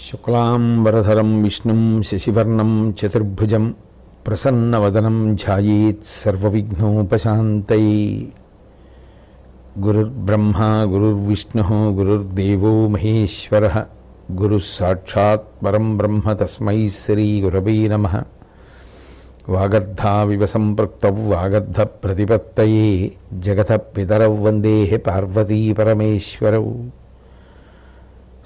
శుక్లాంబరధరం విష్ణుం శశివర్ణం చతుర్భుజం ప్రసన్నవదనం ధ్యాయేత్ సర్వవిఘ్నోపశాంతయే. గురుర్బ్రహ్మా గురుర్విష్ణుః గురుర్దేవో మహేశ్వరః గురుః సాక్షాత్ పరం బ్రహ్మ తస్మై శ్రీ గురవే నమః. వాగర్ధావివ సంపృక్తౌ వాగర్ధ ప్రతిపత్తయే జగతః పితరౌ వందే పార్వతీ పరమేశ్వరౌ.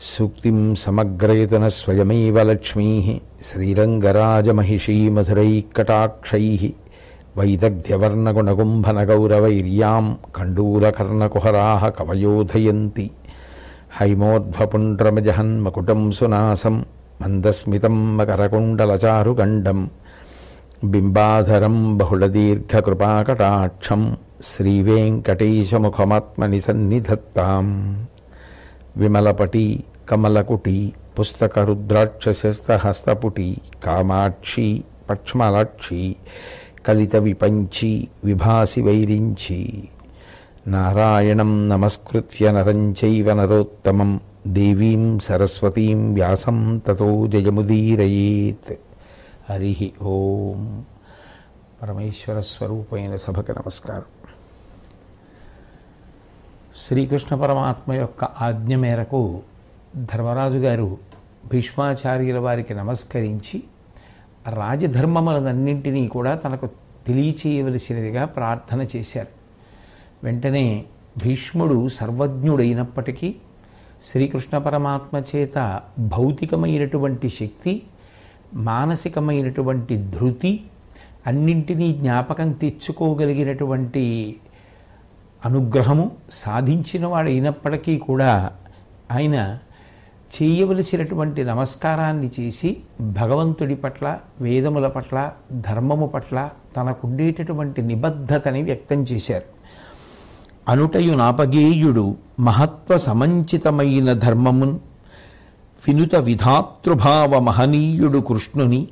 సూక్తిం సమగ్రయతున స్వయమేవ లక్ష్మీ శ్రీరంగరాజమహిషీ మధురైకటాక్షై వైదగ్ధ్యవర్ణగుణగుంభనగౌరవైర్యాం కండూలకర్ణకుహరా కవయోధయంతి. హైమోర్ధ్వపుండ్రమజహన్మకుటం సునాసం మందస్మితం మకరకుండలచారుగండం బింబాధరం బహుళదీర్ఘకృపాకటాక్షం శ్రీవేంకటేశముఖమాత్మని సన్నిధత్తాం. విమలపటి కమలకుటి పుస్తకరుద్రాక్షశస్తహస్తపుటి కామాక్షి పక్ష్మలాక్షి కలిత విపంచి విభాసి వైరించి. నారాయణం నమస్కృత్య నరం చైవ నరోత్తమం దేవీం సరస్వతీం వ్యాసం తతో జయముదీరయేత్. హరి ఓం. పరమేశ్వర స్వరూపైన సభకు నమస్కారం. శ్రీకృష్ణ పరమాత్మ యొక్క ఆజ్ఞ మేరకు ధర్మరాజు గారు భీష్మాచార్యుల వారికి నమస్కరించి రాజధర్మములన్నింటినీ కూడా తనకు తెలియచేయవలసినదిగా ప్రార్థన చేశారు. వెంటనే భీష్ముడు సర్వజ్ఞుడైనప్పటికీ శ్రీకృష్ణ పరమాత్మ చేత భౌతికమైనటువంటి శక్తి, మానసికమైనటువంటి ధృతి, అన్నింటినీ జ్ఞాపకం తెచ్చుకోగలిగినటువంటి అనుగ్రహము సాధించిన వాడైనప్పటికీ కూడా ఆయన చేయవలసినటువంటి నమస్కారాన్ని చేసి భగవంతుడి పట్ల, వేదముల పట్ల, ధర్మము పట్ల తనకుండేటటువంటి నిబద్ధతని వ్యక్తం చేశారు. అనుటయు నాపగేయుడు మహత్వ సమంచితమైన ధర్మమున్ వినుత విధాతృభావ మహనీయుడు కృష్ణుని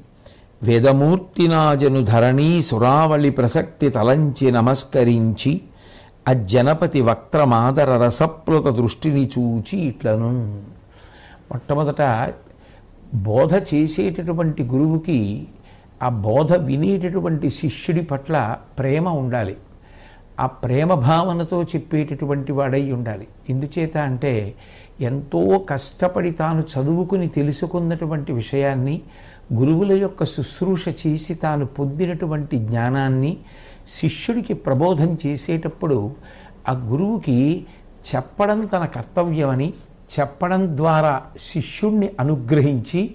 వేదమూర్తినాజను ధరణీ సురావళి ప్రసక్తి తలంచి నమస్కరించి అజ్జనపతి వక్త్రమాదర రసప్లుత దృష్టిని చూచి ఇట్లను. మొట్టమొదట బోధ చేసేటటువంటి గురువుకి ఆ బోధ వినేటటువంటి శిష్యుడి పట్ల ప్రేమ ఉండాలి. ఆ ప్రేమ భావనతో చెప్పేటటువంటి వాడై ఉండాలి. ఎందుచేత అంటే ఎంతో కష్టపడి తాను చదువుకుని తెలుసుకున్నటువంటి విషయాన్ని, గురువుల యొక్క శుశ్రూష చేసి తాను పొందినటువంటి జ్ఞానాన్ని శిష్యుడికి ప్రబోధం చేసేటప్పుడు ఆ గురువుకి చెప్పడం తన కర్తవ్యమని, చెప్పడం ద్వారా శిష్యుణ్ణి అనుగ్రహించి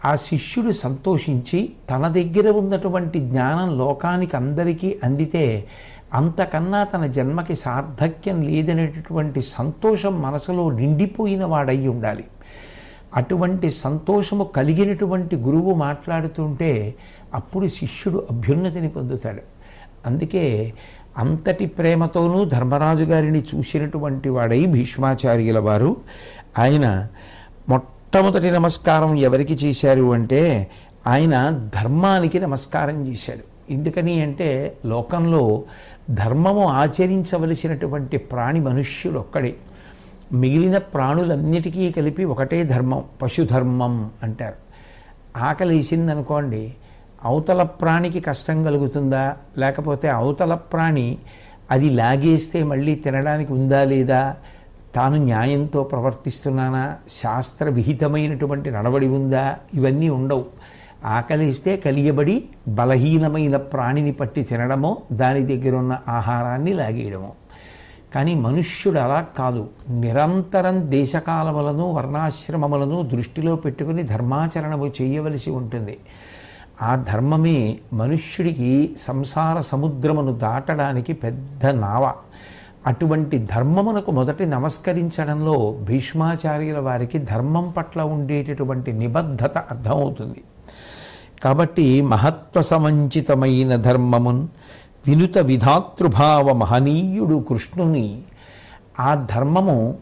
ఆ శిష్యుడు సంతోషించి తన దగ్గర ఉన్నటువంటి జ్ఞానం లోకానికి అందరికీ అందితే అంతకన్నా తన జన్మకి సార్థక్యం లేదనేటటువంటి సంతోషం మనసులో నిండిపోయిన వాడై ఉండాలి. అటువంటి సంతోషము కలిగినటువంటి గురువు మాట్లాడుతుంటే అప్పుడు శిష్యుడు అభ్యున్నతిని పొందుతాడు. అందుకే అంతటి ప్రేమతోనూ ధర్మరాజు గారిని చూసినటువంటి వాడై భీష్మాచార్యుల వారు ఆయన మొట్టమొదటి నమస్కారం ఎవరికి చేశారు అంటే ఆయన ధర్మానికి నమస్కారం చేశాడు. ఎందుకని అంటే లోకంలో ధర్మము ఆచరించవలసినటువంటి ప్రాణి మనుష్యుడు ఒక్కడే. మిగిలిన ప్రాణులన్నిటికీ కలిపి ఒకటే ధర్మం, పశుధర్మం అంటారు. ఆకలేసిందనుకోండి, అవతల ప్రాణికి కష్టం కలుగుతుందా, లేకపోతే అవతల ప్రాణి అది లాగేస్తే మళ్ళీ తినడానికి ఉందా లేదా, తాను న్యాయంతో ప్రవర్తిస్తున్నానా, శాస్త్ర విహితమైనటువంటి నడవడి ఉందా, ఇవన్నీ ఉండవు. ఆకలిస్తే కలియబడి బలహీనమైన ప్రాణిని పట్టి తినడమో, దాని దగ్గర ఉన్న ఆహారాన్ని లాగేయడమో. కానీ మనుష్యుడు అలా కాదు. నిరంతరం దేశకాలములను వర్ణాశ్రమములను దృష్టిలో పెట్టుకుని ధర్మాచరణము చేయవలసి ఉంటుంది. ఆ ధర్మమే మనుష్యుడికి సంసార సముద్రమును దాటడానికి పెద్ద నావ. అటువంటి ధర్మమునకు మొదటి నమస్కరించడంలో భీష్మాచార్యుల వారికి ధర్మం పట్ల ఉండేటటువంటి నిబద్ధత అర్థమవుతుంది. కాబట్టి మహత్వ సమంచితమైన ధర్మమున్ వినుత విధాతృభావ మహనీయుడు కృష్ణుని, ఆ ధర్మము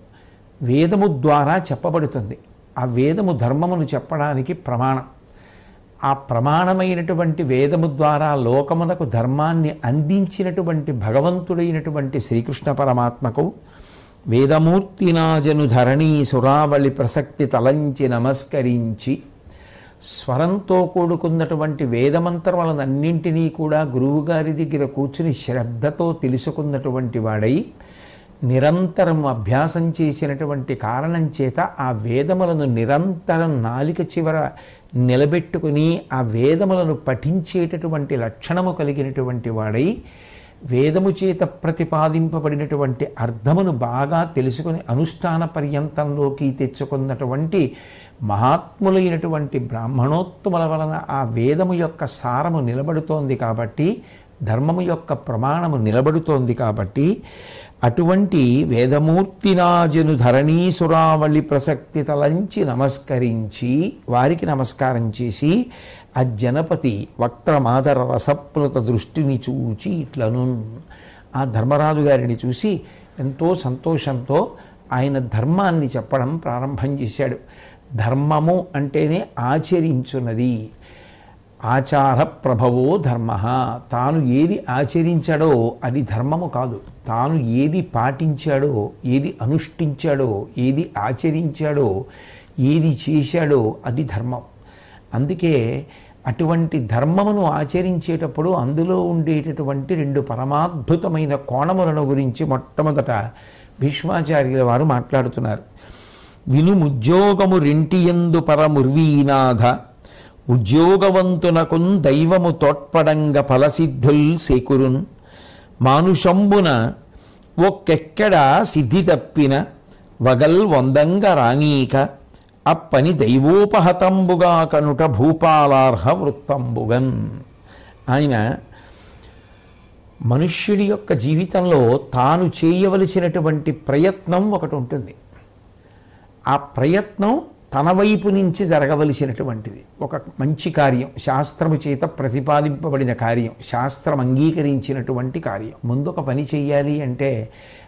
వేదము ద్వారా చెప్పబడుతుంది. ఆ వేదము ధర్మమును చెప్పడానికి ప్రమాణం. ఆ ప్రమాణమైనటువంటి వేదము ద్వారా లోకమునకు ధర్మాన్ని అందించినటువంటి భగవంతుడైనటువంటి శ్రీకృష్ణ పరమాత్మకు వేదమూర్తినాజను ధరణీ సురావళి ప్రసక్తి తలంచి నమస్కరించి స్వరంతో కూడుకున్నటువంటి వేదమంత్రములనన్నింటినీ కూడా గురువుగారి దగ్గర కూర్చుని శ్రద్ధతో తెలుసుకున్నటువంటి వాడై నిరంతరం అభ్యాసం చేసినటువంటి కారణం చేత ఆ వేదములను నిరంతరం నాలిక చివర నిలబెట్టుకుని ఆ వేదములను పఠించేటటువంటి లక్షణము కలిగినటువంటి వాడై వేదము చేత ప్రతిపాదింపబడినటువంటి అర్థమును బాగా తెలుసుకుని అనుష్ఠాన పర్యంతంలోకి తెచ్చుకున్నటువంటి మహాత్ములైనటువంటి బ్రాహ్మణోత్తముల వలన ఆ వేదము యొక్క సారము నిలబడుతోంది కాబట్టి, ధర్మము యొక్క ప్రమాణము నిలబడుతోంది కాబట్టి, అటువంటి వేదమూర్తినాజను ధరణీసురావళి ప్రసక్తి తలంచి నమస్కరించి వారికి నమస్కారం చేసి ఆ జనపతి వక్త్రమాదర రసప్లుత దృష్టిని చూచి ఇట్లను ఆ ధర్మరాజు గారిని చూసి ఎంతో సంతోషంతో ఆయన ధర్మాన్ని చెప్పడం ప్రారంభం చేశాడు. ధర్మము అంటేనే ఆచరించున్నది. ఆచార ప్రభవో ధర్మ. తాను ఏది ఆచరించాడో అది ధర్మము కాదు. తాను ఏది పాటించాడో, ఏది అనుష్ఠించాడో, ఏది ఆచరించాడో, ఏది చేశాడో అది ధర్మం. అందుకే అటువంటి ధర్మమును ఆచరించేటప్పుడు అందులో ఉండేటటువంటి రెండు పరమాద్భుతమైన కోణములను గురించి మొట్టమొదట భీష్మాచార్యుల వారు మాట్లాడుతున్నారు. వినుముద్యోగము రెంటియందు పరముర్వీనాథ ఉద్యోగవంతునకున్ దైవము తోడ్పడంగ ఫలసిద్ధుల్ సేకురున్ మానుషంబున ఒక్కెక్కడ సిద్ధి తప్పిన వగల్ వందంగ రానీక అప్పని దైవోపహతంబుగా కనుట భూపాలార్హ వృత్తంబుగన్. ఆయన మనుష్యుడి యొక్క జీవితంలో తాను చేయవలసినటువంటి ప్రయత్నం ఒకటి ఉంటుంది. ఆ ప్రయత్నం తన వైపు నుంచి జరగవలసినటువంటిది. ఒక మంచి కార్యం, శాస్త్రము చేత ప్రతిపాదింపబడిన కార్యం, శాస్త్రం అంగీకరించినటువంటి కార్యం. ముందు ఒక పని చెయ్యాలి అంటే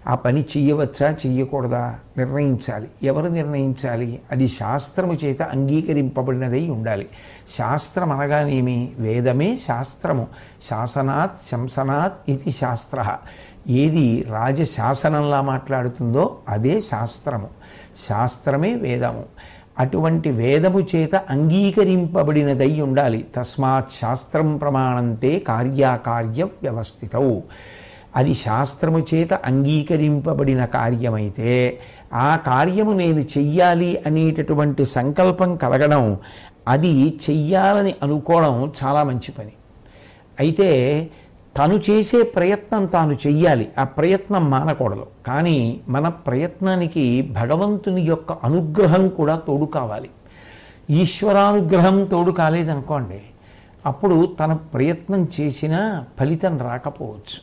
ఆ పని చెయ్యవచ్చా చెయ్యకూడదా నిర్ణయించాలి. ఎవరు నిర్ణయించాలి? అది శాస్త్రము చేత అంగీకరింపబడినదై ఉండాలి. శాస్త్రం అనగానేమి? వేదమే శాస్త్రము. శాసనాత్ శంసనాత్ ఇది శాస్త్ర. ఏది రాజశాసనంలా మాట్లాడుతుందో అదే శాస్త్రము. శాస్త్రమే వేదము. అటువంటి వేదము చేత అంగీకరింపబడినదై ఉండాలి. తస్మాత్ శాస్త్రం ప్రమాణంతే కార్యాకార్య వ్యవస్థితవు. అది శాస్త్రము చేత అంగీకరింపబడిన కార్యమైతే ఆ కార్యము నేను చెయ్యాలి అనేటటువంటి సంకల్పం కలగడం, అది చెయ్యాలని అనుకోవడం చాలా మంచి పని. అయితే తను చేసే ప్రయత్నం తాను చెయ్యాలి, ఆ ప్రయత్నం మానకూడదు. కానీ మన ప్రయత్నానికి భగవంతుని యొక్క అనుగ్రహం కూడా తోడు కావాలి. ఈశ్వరానుగ్రహం తోడు కాలేదనుకోండి, అప్పుడు తన ప్రయత్నం చేసినా ఫలితం రాకపోవచ్చు.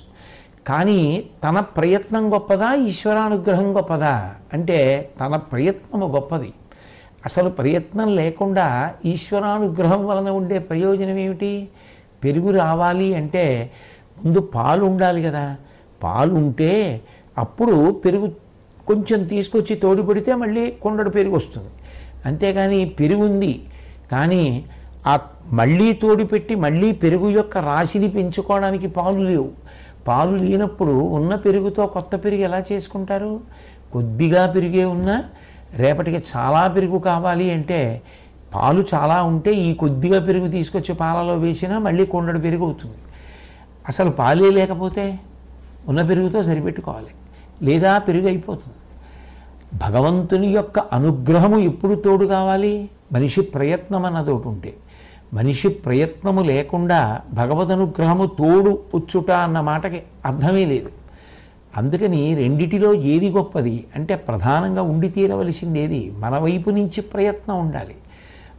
కానీ తన ప్రయత్నం గొప్పదా, ఈశ్వరానుగ్రహం గొప్పదా అంటే తన ప్రయత్నము గొప్పది. అసలు ప్రయత్నం లేకుండా ఈశ్వరానుగ్రహం వలన ఉండే ప్రయోజనం ఏమిటి? పెరుగు రావాలి అంటే ముందు పాలు ఉండాలి కదా. పాలు ఉంటే అప్పుడు పెరుగు కొంచెం తీసుకొచ్చి తోడు పెడితే మళ్ళీ కొండడు పెరుగు వస్తుంది. అంతేగాని పెరుగు ఉంది కానీ ఆ మళ్ళీ తోడు పెట్టి మళ్ళీ పెరుగు యొక్క రాశిని పెంచుకోవడానికి పాలు లేవు. పాలు లేనప్పుడు ఉన్న పెరుగుతో కొత్త పెరుగు ఎలా చేసుకుంటారు? కొద్దిగా పెరిగే ఉన్నా రేపటికి చాలా పెరుగు కావాలి అంటే పాలు చాలా ఉంటే ఈ కొద్దిగా పెరుగు తీసుకొచ్చి పాలలో వేసినా మళ్ళీ కొండడు పెరుగు అవుతుంది. అసలు పాలే లేకపోతే ఉన్న పెరుగుతో సరిపెట్టుకోవాలి, లేదా పెరుగు అయిపోతుంది. భగవంతుని యొక్క అనుగ్రహము ఎప్పుడు తోడు కావాలి? మనిషి ప్రయత్నం అన్నది ఒకటి ఉంటే. మనిషి ప్రయత్నము లేకుండా భగవద్ అనుగ్రహము తోడు పుచ్చుట అన్న మాటకి అర్థమే లేదు. అందుకని రెండిటిలో ఏది గొప్పది అంటే ప్రధానంగా ఉండి తీరవలసింది ఏది? మన వైపు నుంచి ప్రయత్నం ఉండాలి.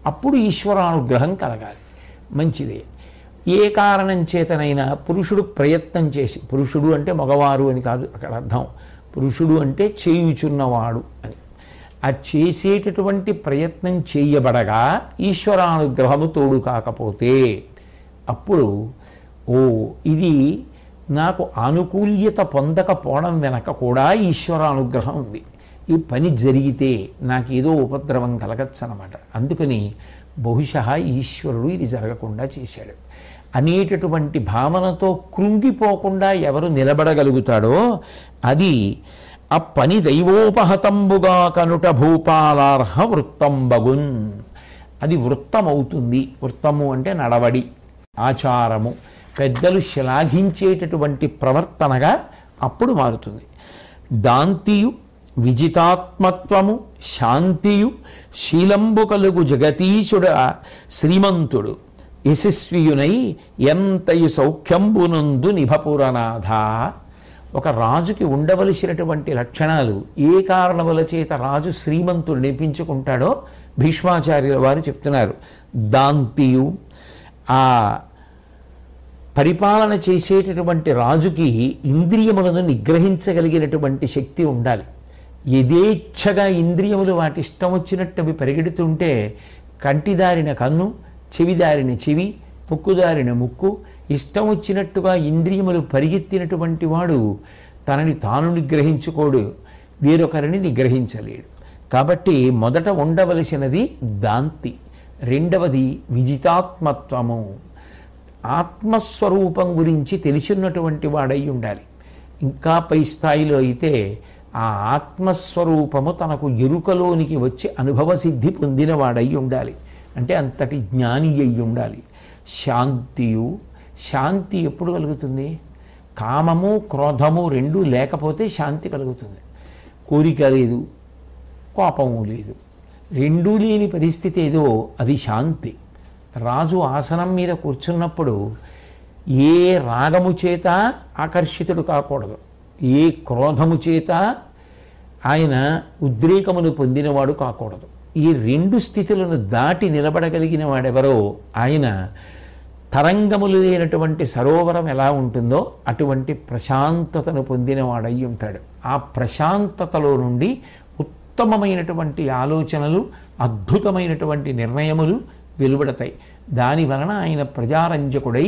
అప్పుడు ఈశ్వరానుగ్రహం కలగాలి. మంచిదే. ఏ కారణం చేతనైనా పురుషుడు ప్రయత్నం చేసి, పురుషుడు అంటే మగవారు అని కాదు అక్కడ అర్థం, పురుషుడు అంటే చేయుచున్నవాడు అని, ఆ చేసేటటువంటి ప్రయత్నం చేయబడగా ఈశ్వరానుగ్రహము తోడు కాకపోతే అప్పుడు ఇది నాకు ఆనుకూల్యత పొందకపోవడం వెనక కూడా ఈశ్వరానుగ్రహం ఉంది. ఈ పని జరిగితే నాకేదో ఉపద్రవం కలగచ్చనమాట. అందుకని బహుశः ఈశ్వరుడు ఇది జరగకుండా చేశాడు అనేటటువంటి భావనతో కృంగిపోకుండా ఎవరు నిలబడగలుగుతాడో అది అప్పని దైవోపహతంబుగా కనుట భూపాలార్హ వృత్తంబగున్. అది వృత్తమవుతుంది. వృత్తము అంటే నడవడి, ఆచారము, పెద్దలు శ్లాఘించేటటువంటి ప్రవర్తనగా అప్పుడు మారుతుంది. దాంతియు విజితాత్మత్వము శాంతియు శీలంబు కలుగు జగతీశుడ శ్రీమంతుడు యశస్వియునై ఎంతయు సౌఖ్యంబునందు నిభపురనాథ. ఒక రాజుకి ఉండవలసినటువంటి లక్షణాలు, ఏ కారణముల చేత రాజు శ్రీమంతుడు నిపించుకుంటాడో భీష్మాచార్యుల వారు చెప్తున్నారు. దాంతియు, ఆ పరిపాలన చేసేటటువంటి రాజుకి ఇంద్రియములను నిగ్రహించగలిగినటువంటి శక్తి ఉండాలి. యథేచ్ఛగా ఇంద్రియములు వాటి ఇష్టం వచ్చినట్టు అవి పరిగెడుతుంటే కంటిదారిన కన్ను, చెవిదారిన చెవి, ముక్కుదారిన ముక్కు, ఇష్టం వచ్చినట్టుగా ఇంద్రియములు పరిగెత్తినటువంటి వాడు తనని తాను నిగ్రహించుకోడు, వేరొకరిని నిగ్రహించలేడు. కాబట్టి మొదట ఉండవలసినది దాంతి, రెండవది విజితాత్మత్వము. ఆత్మస్వరూపం గురించి తెలిసినటువంటి వాడై ఉండాలి. ఇంకా పై స్థాయిలో అయితే ఆ ఆత్మస్వరూపము తనకు ఎరుకలోనికి వచ్చి అనుభవసిద్ధి పొందినవాడై ఉండాలి. అంటే అంతటి జ్ఞాని అయి ఉండాలి. శాంతియు, శాంతి ఎప్పుడు కలుగుతుంది? కామము క్రోధము రెండూ లేకపోతే శాంతి కలుగుతుంది. కోరిక లేదు, కోపము లేదు, రెండూ లేని పరిస్థితి ఏదో అది శాంతి. రాజు ఆసనం మీద కూర్చున్నప్పుడు ఏ రాగము చేత ఆకర్షితుడు కాకూడదు, ఏ క్రోధము చేత ఆయన ఉద్రేకమును పొందినవాడు కాకూడదు. ఈ రెండు స్థితులను దాటి నిలబడగలిగిన వాడెవరో ఆయన తరంగములు లేనటువంటి సరోవరం ఎలా ఉంటుందో అటువంటి ప్రశాంతతను పొందినవాడై ఉంటాడు. ఆ ప్రశాంతతలో నుండి ఉత్తమమైనటువంటి ఆలోచనలు, అద్భుతమైనటువంటి నిర్ణయములు వెలువడతాయి. దాని వలన ఆయన ప్రజారంజకుడై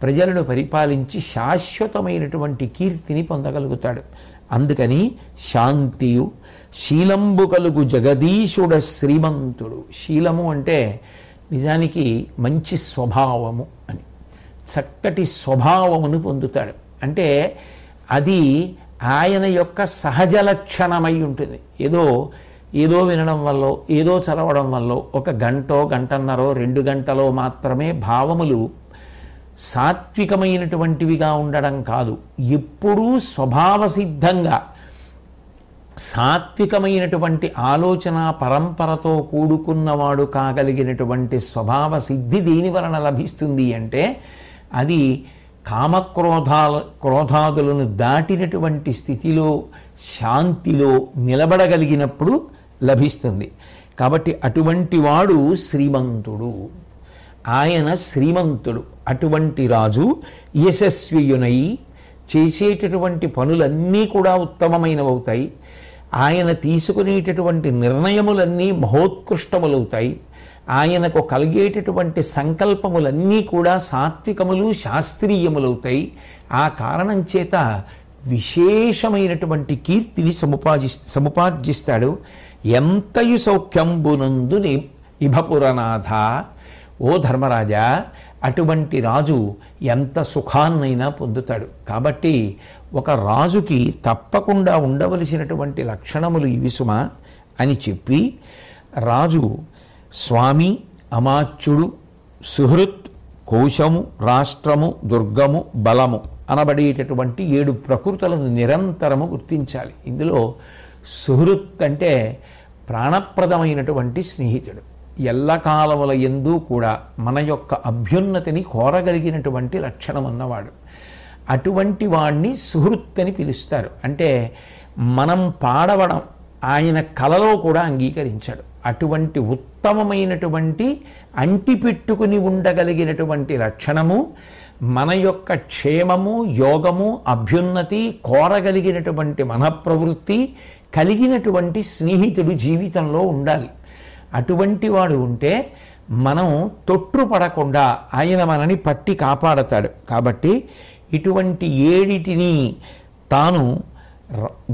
ప్రజలను పరిపాలించి శాశ్వతమైనటువంటి కీర్తిని పొందగలుగుతాడు. అందుకని శాంతియు శీలంబు కలుగు జగదీశుడ శ్రీమంతుడు. శీలము అంటే నిజానికి మంచి స్వభావము అని, చక్కటి స్వభావమును పొందుతాడు. అంటే అది ఆయన యొక్క సహజ లక్షణమై ఉంటుంది. ఏదో వినడం వల్ల, ఏదో చదవడం వల్ల ఒక గంటో గంటన్నరో 2 గంటలో మాత్రమే భావములు సాత్వికమైనటువంటివిగా ఉండడం కాదు. ఎప్పుడూ స్వభావ సిద్ధంగా సాత్వికమైనటువంటి ఆలోచన పరంపరతో కూడుకున్నవాడు కాగలిగినటువంటి స్వభావ సిద్ధి దేని వలన లభిస్తుంది అంటే అది క్రోధాదులను దాటినటువంటి స్థితిలో శాంతిలో నిలబడగలిగినప్పుడు లభిస్తుంది. కాబట్టి అటువంటి వాడు శ్రీమంతుడు. ఆయన శ్రీమంతుడు. అటువంటి రాజు యశస్వియునై చేసేటటువంటి పనులన్నీ కూడా ఉత్తమమైనవవుతాయి. ఆయన తీసుకునేటటువంటి నిర్ణయములన్నీ మహోత్కృష్టములవుతాయి. ఆయనకు కలిగేటటువంటి సంకల్పములన్నీ కూడా సాత్వికములు, శాస్త్రీయములవుతాయి. ఆ కారణం చేత విశేషమైనటువంటి కీర్తిని సముపార్జిస్తాడు. ఎంతయు సౌఖ్యంబునందు ఇభపురనాథ. ఓ ధర్మరాజా, అటువంటి రాజు ఎంత సుఖాన్నైనా పొందుతాడు. కాబట్టి ఒక రాజుకి తప్పకుండా ఉండవలసినటువంటి లక్షణములు ఇవి సుమా అని చెప్పి రాజు స్వామి, అమాత్యుడు, సుహృత్, కోశము, రాష్ట్రము, దుర్గము, బలము అనబడేటటువంటి 7 ప్రకృతులను నిరంతరము గుర్తించాలి. ఇందులో సుహృత్ అంటే ప్రాణప్రదమైనటువంటి స్నేహితుడు. ఎల్లకాలముల యందు కూడా మన యొక్క అభ్యున్నతిని కోరగలిగినటువంటి లక్షణం ఉన్నవాడు. అటువంటి వాడిని సుహృత్ అని పిలుస్తారు. అంటే మనం పాడవడం ఆయన కలలో కూడా అంగీకరించాడు. అటువంటి ఉత్తమమైనటువంటి అంటిపెట్టుకుని ఉండగలిగినటువంటి లక్షణము, మన యొక్క క్షేమము, యోగము, అభ్యున్నతి కోరగలిగినటువంటి మనఃప్రవృత్తి కలిగినటువంటి స్నేహితుడు జీవితంలో ఉండాలి. అటువంటి వాడు ఉంటే మనం తొట్టుపడకుండా ఆయన మనని పట్టి కాపాడతాడు. కాబట్టి ఇటువంటి 7 తాను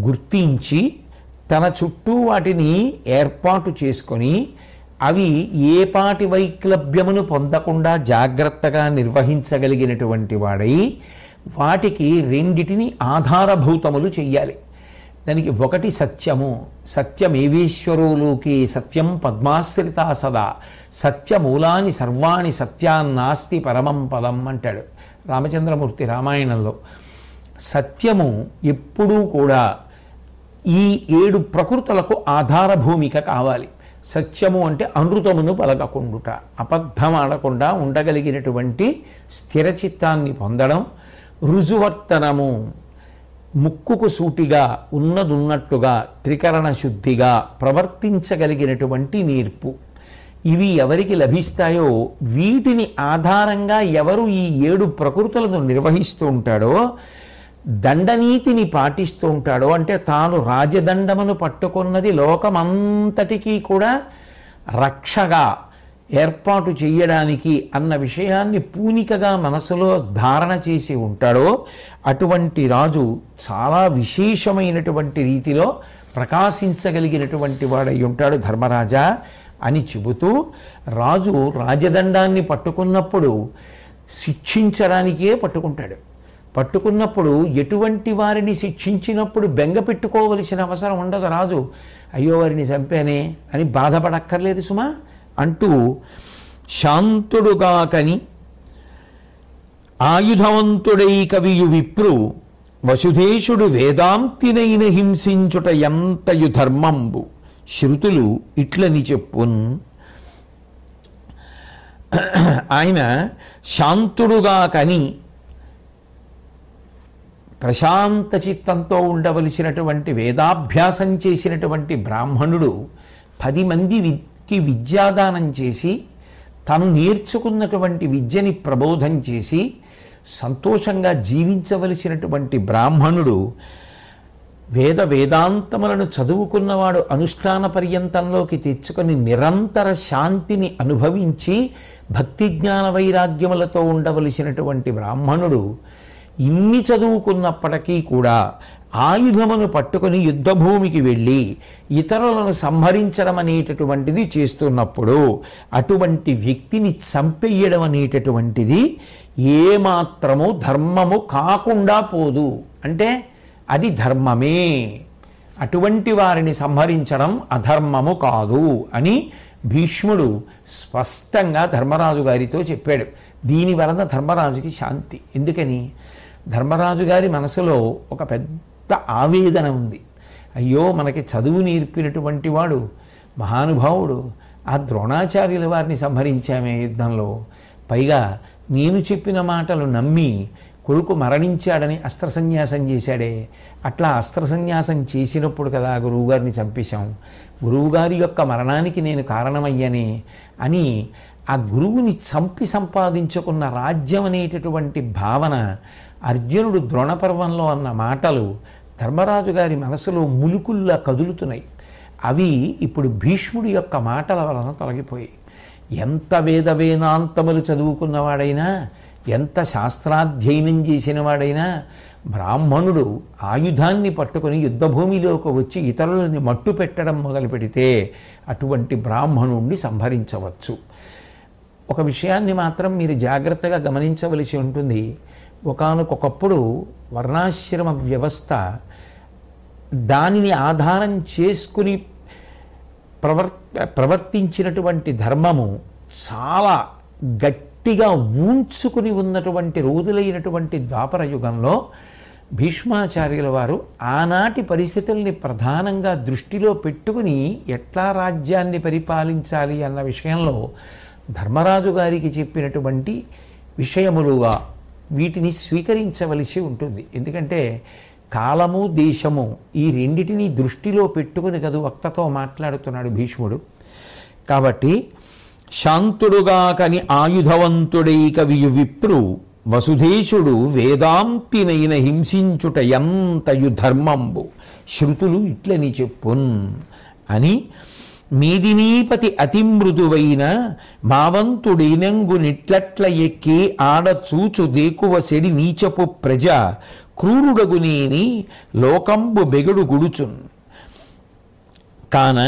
గుర్తించి తన చుట్టూ వాటిని ఏర్పాటు చేసుకొని అవి ఏపాటి వైక్లభ్యమును పొందకుండా జాగ్రత్తగా నిర్వహించగలిగినటువంటి వాడై వాటికి 2 ఆధారభూతములు చెయ్యాలి. దానికి ఒకటి సత్యము. సత్యమేవేశ్వరోలోకి సత్యం పద్మాశ్రితా సదా సత్యమూలాని సర్వాణి సత్యాన్నాస్తి పరమం పదం అంటాడు రామచంద్రమూర్తి రామాయణంలో. సత్యము ఎప్పుడూ కూడా ఈ 7 ప్రకృతులకు ఆధార భూమిక కావాలి. సత్యము అంటే అనృతమును పలకకుండుట, అబద్ధం ఆడకుండా ఉండగలిగినటువంటి స్థిరచిత్తాన్ని పొందడం. రుజువర్తనము, ముక్కుకు సూటిగా ఉన్నదున్నట్టుగా త్రికరణ శుద్ధిగా ప్రవర్తించగలిగినటువంటి నేర్పు. ఇవి ఎవరికి లభిస్తాయో వీటిని ఆధారంగా ఎవరు ఈ 7 ప్రకృతులను నిర్వహిస్తూ ఉంటాడో, దండనీతిని పాటిస్తూ ఉంటాడో, అంటే తాను రాజదండమును పట్టుకున్నది లోకమంతటికీ కూడా రక్షగా ఏర్పాటు చేయడానికి అన్న విషయాన్ని పూనికగా మనసులో ధారణ చేసి ఉంటాడో అటువంటి రాజు చాలా విశేషమైనటువంటి రీతిలో ప్రకాశించగలిగినటువంటి వాడై ఉంటాడు ధర్మరాజా అని చెబుతూ, రాజు రాజదండాన్ని పట్టుకున్నప్పుడు శిక్షించడానికే పట్టుకుంటాడు. పట్టుకున్నప్పుడు ఎటువంటి వారిని శిక్షించినప్పుడు బెంగ పెట్టుకోవలసిన అవసరం ఉండదు. రాజు అయ్యో వారిని చంపానే అని బాధపడక్కర్లేదు సుమా అంటూ, శాంతుడుగాకని ఆయుధవంతుడై కవియు విప్రు వసుధేశుడు వేదాంతినైన హింసించుట ఎంతయు ధర్మంబు శృతులు ఇట్లని చెప్పున్. ఆయన శాంతుడుగాకని ప్రశాంత చిత్తంతో ఉండవలసినటువంటి వేదాభ్యాసం చేసినటువంటి బ్రాహ్మణుడు 10 మందికి విద్యాదానం చేసి తను నేర్చుకున్నటువంటి విద్యని ప్రబోధం చేసి సంతోషంగా జీవించవలసినటువంటి బ్రాహ్మణుడు వేదాంతములను చదువుకున్నవాడు అనుష్ఠాన పర్యంతంలోకి తెచ్చుకొని నిరంతర శాంతిని అనుభవించి భక్తి జ్ఞాన వైరాగ్యములతో ఉండవలసినటువంటి బ్రాహ్మణుడు ఇన్ని చదువుకున్నప్పటికీ కూడా ఆయుధమును పట్టుకొని యుద్ధభూమికి వెళ్ళి ఇతరులను సంహరించడం అనేటటువంటిది చేస్తున్నప్పుడు అటువంటి వ్యక్తిని చంపేయడం అనేటటువంటిది ఏమాత్రము ధర్మము కాకుండా పోదు. అంటే అది ధర్మమే, అటువంటి వారిని సంహరించడం అధర్మము కాదు అని భీష్ముడు స్పష్టంగా ధర్మరాజు గారితో చెప్పాడు. దీని వలన ధర్మరాజుకి శాంతి. ఎందుకని? ధర్మరాజు గారి మనసులో ఒక పెద్ద ఆవేదన ఉంది. అయ్యో మనకి చదువు నేర్పినటువంటి వాడు మహానుభావుడు, ఆ ద్రోణాచార్యుల వారిని సంహరించామే యుద్ధంలో, పైగా నేను చెప్పిన మాటలు నమ్మి కొడుకు మరణించాడని అస్త్రసన్యాసం చేశాడే, అట్లా అస్త్రసన్యాసం చేసినప్పుడు కదా గురువుగారిని చంపేశాం, గురువుగారి యొక్క మరణానికి నేను కారణమయ్యానే అని ఆ గురువుని చంపి సంపాదించుకున్న రాజ్యం అనేటటువంటి భావన, అర్జునుడు ద్రోణపర్వంలో అన్న మాటలు ధర్మరాజు గారి మనసులో ములుకుల్లా కదులుతున్నాయి. అవి ఇప్పుడు భీష్ముడి యొక్క మాటల వలన తొలగిపోయాయి. ఎంత వేదాంతములు చదువుకున్నవాడైనా, ఎంత శాస్త్రాధ్యయనం చేసిన వాడైనా బ్రాహ్మణుడు ఆయుధాన్ని పట్టుకొని యుద్ధభూమిలోకి వచ్చి ఇతరులని మట్టు పెట్టడం మొదలు పెడితే అటువంటి బ్రాహ్మణుణ్ణి సంహరించవచ్చు. ఒక విషయాన్ని మాత్రం మీరు జాగ్రత్తగా గమనించవలసి ఉంటుంది. ఒకానొకప్పుడు వర్ణాశ్రమ వ్యవస్థ దానిని ఆధారం చేసుకుని ప్రవర్తించినటువంటి ధర్మము చాలా గట్టిగా ఊంచుకుని ఉన్నటువంటి రోజులైనటువంటి ద్వాపర యుగంలో భీష్మాచార్యుల వారు ఆనాటి పరిస్థితుల్ని ప్రధానంగా దృష్టిలో పెట్టుకుని ఎట్లా రాజ్యాన్ని పరిపాలించాలి అన్న విషయంలో ధర్మరాజు గారికి చెప్పినటువంటి విషయములుగా వీటిని స్వీకరించవలసి ఉంటుంది. ఎందుకంటే కాలము దేశము ఈ రెండిటిని దృష్టిలో పెట్టుకుని కదా వక్తతో మాట్లాడుతున్నాడు భీష్ముడు. కాబట్టి శాంతుడుగాకని ఆయుధవంతుడై కవియు విప్రు వసుధేశుడు వేదాంతినైన హింసించుట ఎంతయు ధర్మంబు శృతులు ఇట్లని చెప్పున్ అని, మీదినీపతి అతి మృదువైన మావంతుడైనంగు నిట్లట్ల ఎక్కి ఆడచూచు దేకువ సెడి నీచపు ప్రజ క్రూరుడగునేని లోకంబు బెగుడు గుడుచున్ కాన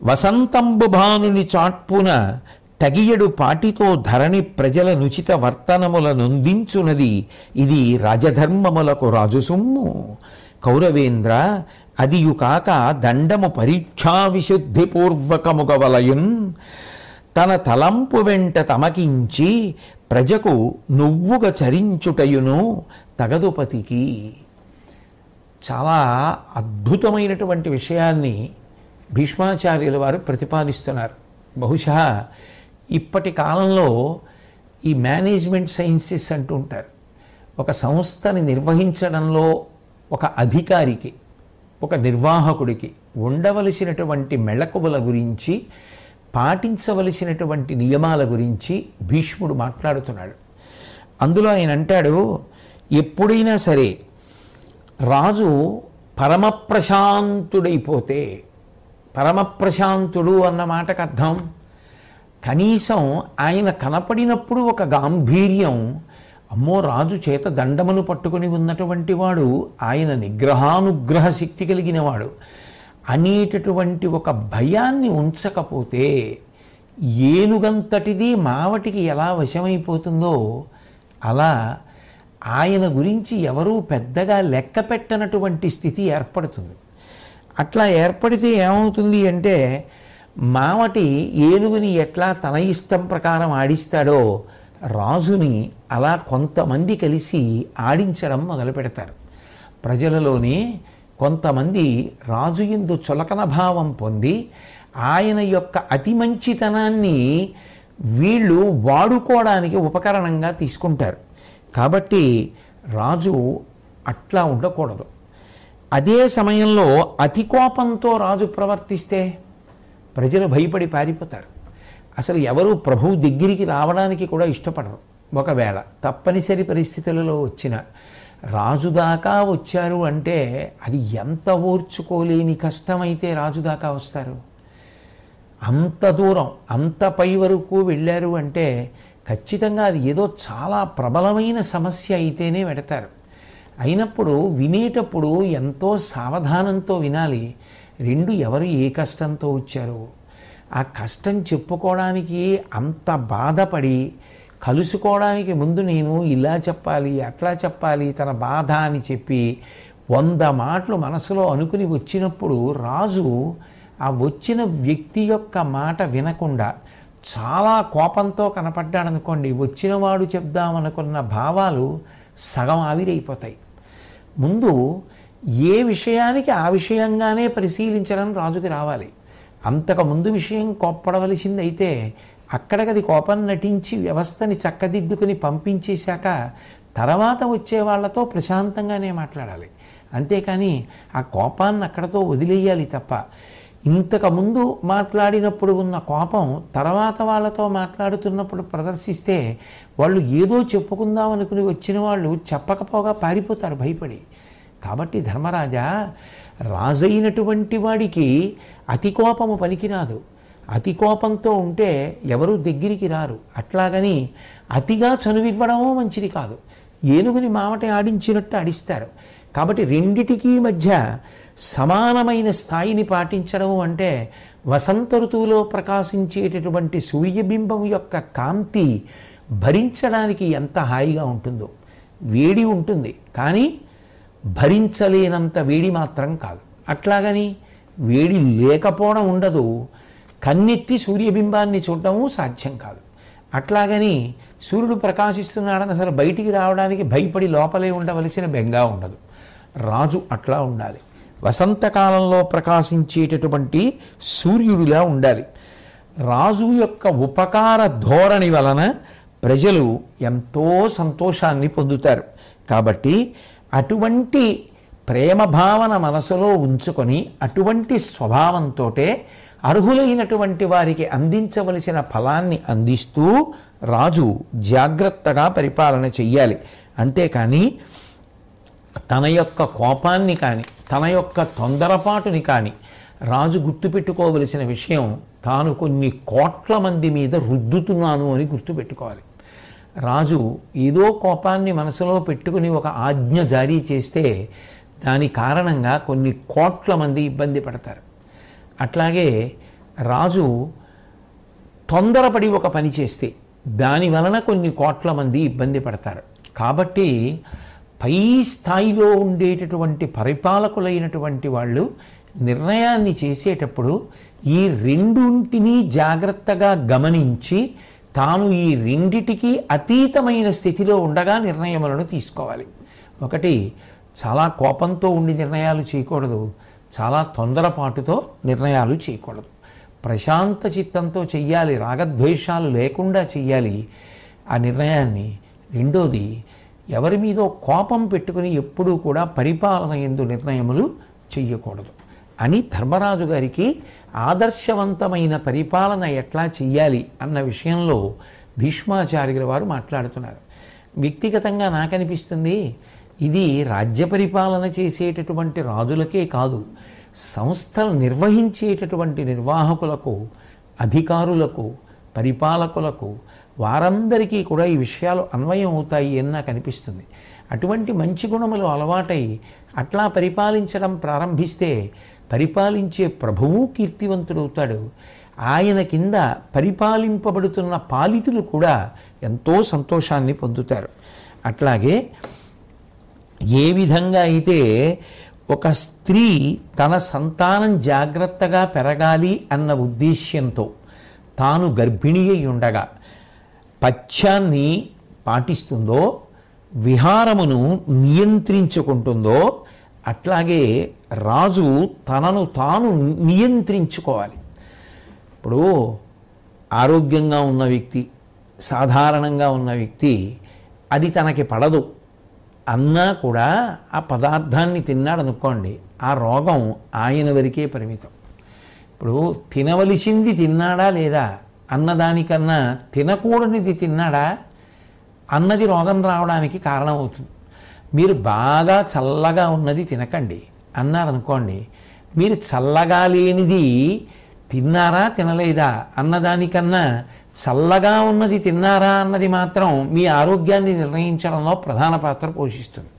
వసంతంబు భానుని చాట్పున తగియడు పాటితో ధరణి ప్రజల నుచిత వర్తనముల నొందించునది ఇది రాజధర్మములకు రాజుసుమ్ము. కౌరవేంద్ర అదియు కాక దండము పరీక్షా విశుద్ధిపూర్వకముగ వలయున్ తన తలంపు వెంట తమకించి ప్రజకు నువ్వుగా చరించుటయును తగదుపతికి. చాలా అద్భుతమైనటువంటి విషయాన్ని భీష్మాచార్యుల వారు ప్రతిపాదిస్తున్నారు. బహుశా ఇప్పటి కాలంలో ఈ మేనేజ్మెంట్ సైన్సెస్ అంటూ ఉంటారు. ఒక సంస్థని నిర్వహించడంలో ఒక అధికారికి, ఒక నిర్వాహకుడికి ఉండవలసినటువంటి మెళకువల గురించి, పాటించవలసినటువంటి నియమాల గురించి భీష్ముడు మాట్లాడుతున్నాడు. అందులో ఆయన అంటాడు, ఎప్పుడైనా సరే రాజు పరమప్రశాంతుడైపోతే, పరమప్రశాంతుడు అన్న మాటకు అర్థం కనీసం ఆయన కనపడినప్పుడు ఒక గాంభీర్యం, అమ్మో రాజు చేత దండమును పట్టుకుని ఉన్నటువంటి వాడు ఆయన నిగ్రహానుగ్రహ శక్తి కలిగిన వాడు అనేటటువంటి ఒక భయాన్ని ఉంచకపోతే ఏనుగంతటిది మావటికి ఎలా వశమైపోతుందో అలా ఆయన గురించి ఎవరూ పెద్దగా లెక్క పెట్టనటువంటి స్థితి ఏర్పడుతుంది. అట్లా ఏర్పడితే ఏమవుతుంది అంటే, మావటి ఏనుగుని ఎట్లా తన ఇష్టం ప్రకారం ఆడిస్తాడో రాజుని అలా కొంతమంది కలిసి ఆడించడం మొదలు పెడతారు. ప్రజలలోనే కొంతమంది రాజు యందు చులకన భావం పొంది ఆయన యొక్క అతి మంచితనాన్ని వీళ్ళు వాడుకోవడానికి ఉపకరణంగా తీసుకుంటారు. కాబట్టి రాజు అట్లా ఉండకూడదు. అదే సమయంలో అతి కోపంతో రాజు ప్రవర్తిస్తే ప్రజలు భయపడి పారిపోతారు. అసలు ఎవరు ప్రభువు దగ్గరికి రావడానికి కూడా ఇష్టపడరు. ఒకవేళ తప్పనిసరి పరిస్థితులలో వచ్చిన రాజు దాకా వచ్చారు అంటే అది ఎంత ఓర్చుకోలేని కష్టమైతే రాజు దాకా వస్తారు. అంత దూరం అంత పై వరకు వెళ్ళారు అంటే ఖచ్చితంగా అది ఏదో చాలా ప్రబలమైన సమస్య అయితేనే వెడతారు. అయినప్పుడు వినేటప్పుడు ఎంతో సావధానంతో వినాలి. రెండు ఎవరు ఏ కష్టంతో వచ్చారు, ఆ కష్టం చెప్పుకోవడానికి అంత బాధపడి కలుసుకోవడానికి ముందు నేను ఇలా చెప్పాలి అట్లా చెప్పాలి తన బాధ అని చెప్పి 100 మాటలు మనసులో అనుకుని వచ్చినప్పుడు రాజు ఆ వచ్చిన వ్యక్తి యొక్క మాట వినకుండా చాలా కోపంతో కనపడ్డాడనుకోండి, వచ్చినవాడు చెప్దామనుకున్న భావాలు సగం ఆవిరైపోతాయి. ముందు ఏ విషయానికి ఆ విషయంగానే పరిశీలించడం రాజుకి రావాలి. అంతకుముందు విషయం కోప్పడవలసింది అయితే అక్కడికది కోపం నటించి వ్యవస్థని చక్కదిద్దుకుని పంపించేశాక తర్వాత వచ్చే వాళ్ళతో ప్రశాంతంగానే మాట్లాడాలి. అంతేకాని ఆ కోపాన్ని అక్కడతో వదిలేయాలి తప్ప, ఇంతకుముందు మాట్లాడినప్పుడు ఉన్న కోపం తర్వాత వాళ్ళతో మాట్లాడుతున్నప్పుడు ప్రదర్శిస్తే వాళ్ళు ఏదో చెప్పుకుందాం అనుకుని వచ్చిన వాళ్ళు చెప్పకపోగా పారిపోతారు భయపడి. కాబట్టి ధర్మరాజా, రాజైనటువంటి వాడికి అతి కోపము పనికిరాదు. అతి కోపంతో ఉంటే ఎవరూ దగ్గరికి రారు. అట్లాగని అతిగా చనువివ్వడమో మంచిది కాదు. ఏనుగుని మావట ఆడించినట్టు ఆడిస్తారు. కాబట్టి రెండిటికీ మధ్య సమానమైన స్థాయిని పాటించడము అంటే వసంత ఋతువులో ప్రకాశించేటటువంటి సూర్యబింబం యొక్క కాంతి భరించడానికి ఎంత హాయిగా ఉంటుందో. వేడి ఉంటుంది కానీ భరించలేనంత వేడి మాత్రం కాదు. అట్లాగని వేడి లేకపోవడం ఉండదు, కన్నెత్తి సూర్యబింబాన్ని చూడటము సాధ్యం కాదు. అట్లాగని సూర్యుడు ప్రకాశిస్తున్నాడని అసలు బయటికి రావడానికి భయపడి లోపలే ఉండవలసిన బెంగా ఉండదు. రాజు అట్లా ఉండాలి. వసంతకాలంలో ప్రకాశించేటటువంటి సూర్యుడిలా ఉండాలి. రాజు యొక్క ఉపకార ధోరణి వలన ప్రజలు ఎంతో సంతోషాన్ని పొందుతారు. కాబట్టి అటువంటి ప్రేమ భావన మనసులో ఉంచుకొని అటువంటి స్వభావంతో అర్హులైనటువంటి వారికి అందించవలసిన ఫలాన్ని అందిస్తూ రాజు జాగ్రత్తగా పరిపాలన చెయ్యాలి. అంతేకాని తన యొక్క కోపాన్ని కానీ తన యొక్క తొందరపాటుని కానీ రాజు గుర్తుపెట్టుకోవలసిన విషయం, తాను కొన్ని కోట్ల మంది మీద రుద్దుతున్నాను అని గుర్తుపెట్టుకోవాలి. రాజు ఏదో కోపాన్ని మనసులో పెట్టుకుని ఒక ఆజ్ఞ జారీ చేస్తే దాని కారణంగా కొన్ని కోట్ల మంది ఇబ్బంది పడతారు. అట్లాగే రాజు తొందరపడి ఒక పని చేస్తే దాని వలన కొన్ని కోట్ల మంది ఇబ్బంది పడతారు. కాబట్టి పై స్థాయిలో ఉండేటటువంటి పరిపాలకులైనటువంటి వాళ్ళు నిర్ణయాన్ని చేసేటప్పుడు ఈ రెండింటినీ జాగ్రత్తగా గమనించి తాను ఈ రెండిటికి అతీతమైన స్థితిలో ఉండగా నిర్ణయములను తీసుకోవాలి. ఒకటి, చాలా కోపంతో ఉండి నిర్ణయాలు చేయకూడదు, చాలా తొందరపాటుతో నిర్ణయాలు చేయకూడదు. ప్రశాంత చిత్తంతో చెయ్యాలి, రాగద్వేషాలు లేకుండా చెయ్యాలి ఆ నిర్ణయాన్ని. రెండోది, ఎవరి మీదో కోపం పెట్టుకుని ఎప్పుడూ కూడా పరిపాలన యందు నిర్ణయములు చెయ్యకూడదు అని ధర్మరాజు గారికి ఆదర్శవంతమైన పరిపాలన ఎట్లా చెయ్యాలి అన్న విషయంలో భీష్మాచార్యుల వారు మాట్లాడుతున్నారు. వ్యక్తిగతంగా నాకనిపిస్తుంది ఇది రాజ్య పరిపాలన చేసేటటువంటి రాజులకే కాదు, సంస్థలు నిర్వహించేటటువంటి నిర్వాహకులకు, అధికారులకు, పరిపాలకులకు, వారందరికీ కూడా ఈ విషయాలు అన్వయం అవుతాయి అని నాకు అనిపిస్తుంది. అటువంటి మంచి గుణములు అలవాటై అట్లా పరిపాలించడం ప్రారంభిస్తే పరిపాలించే ప్రభువు కీర్తివంతుడవుతాడు. ఆయన కింద పరిపాలింపబడుతున్న పాలితులు కూడా ఎంతో సంతోషాన్ని పొందుతారు. అట్లాగే ఏ విధంగా అయితే ఒక స్త్రీ తన సంతానం జాగ్రత్తగా పెరగాలి అన్న ఉద్దేశ్యంతో తాను గర్భిణి అయి ఉండగా పథ్యాన్ని పాటిస్తుందో, విహారమును నియంత్రించుకుంటుందో, అట్లాగే రాజు తనను తాను నియంత్రించుకోవాలి. ఇప్పుడు ఆరోగ్యంగా ఉన్న వ్యక్తి, సాధారణంగా ఉన్న వ్యక్తి అది తనకి పడదు అన్నా కూడా ఆ పదార్థాన్ని తిన్నాడు అనుకోండి, ఆ రోగం ఆయన వరకే పరిమితం. ఇప్పుడు తినవలసింది తిన్నాడా లేదా అన్నదానికన్నా తినకూడనిది తిన్నాడా అన్నది రోగం రావడానికి కారణమవుతుంది. మీరు బాగా చల్లగా ఉన్నది తినకండి అన్నారనుకోండి, మీరు చల్లగా లేనిది తిన్నారా తినలేదా అన్నదానికన్నా చల్లగా ఉన్నది తిన్నారా అన్నది మాత్రం మీ ఆరోగ్యాన్ని నిర్ణయించడంలో ప్రధాన పాత్ర పోషిస్తుంది.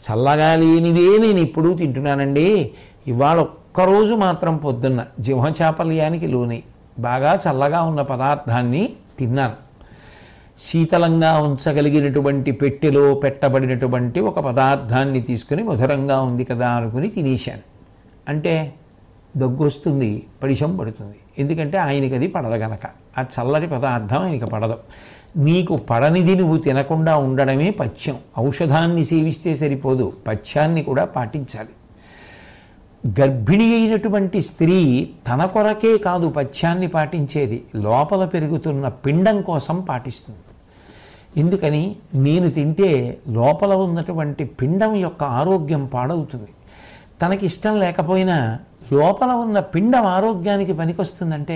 చల్లగా లేనివే నేను ఎప్పుడూ తింటున్నానండి, ఇవాళ ఒక్కరోజు మాత్రం పొద్దున్న జిహ్వచాపల్యానికి లోని బాగా చల్లగా ఉన్న పదార్థాన్ని తిన్నాను, శీతలంగా ఉంచగలిగినటువంటి పెట్టెలో పెట్టబడినటువంటి ఒక పదార్థాన్ని తీసుకుని మధురంగా ఉంది కదా అనుకుని తినేశాను అంటే దగ్గు వస్తుంది, పడిశం పడుతుంది. ఎందుకంటే ఆయనకి అది పడదు గనక, ఆ చల్లటి పదార్థం ఆయనకి పడదు. నీకు పడనిది నువ్వు తినకుండా ఉండడమే పథ్యం. ఔషధాన్ని సేవిస్తే సరిపోదు, పథ్యాన్ని కూడా పాటించాలి. గర్భిణి అయినటువంటి స్త్రీ తన కొరకే కాదు పథ్యాన్ని పాటించేది, లోపల పెరుగుతున్న పిండం కోసం పాటిస్తుంది. ఎందుకని, నేను తింటే లోపల ఉన్నటువంటి పిండం యొక్క ఆరోగ్యం పాడవుతుంది. తనకిష్టం లేకపోయినా లోపల ఉన్న పిండం ఆరోగ్యానికి పనికొస్తుందంటే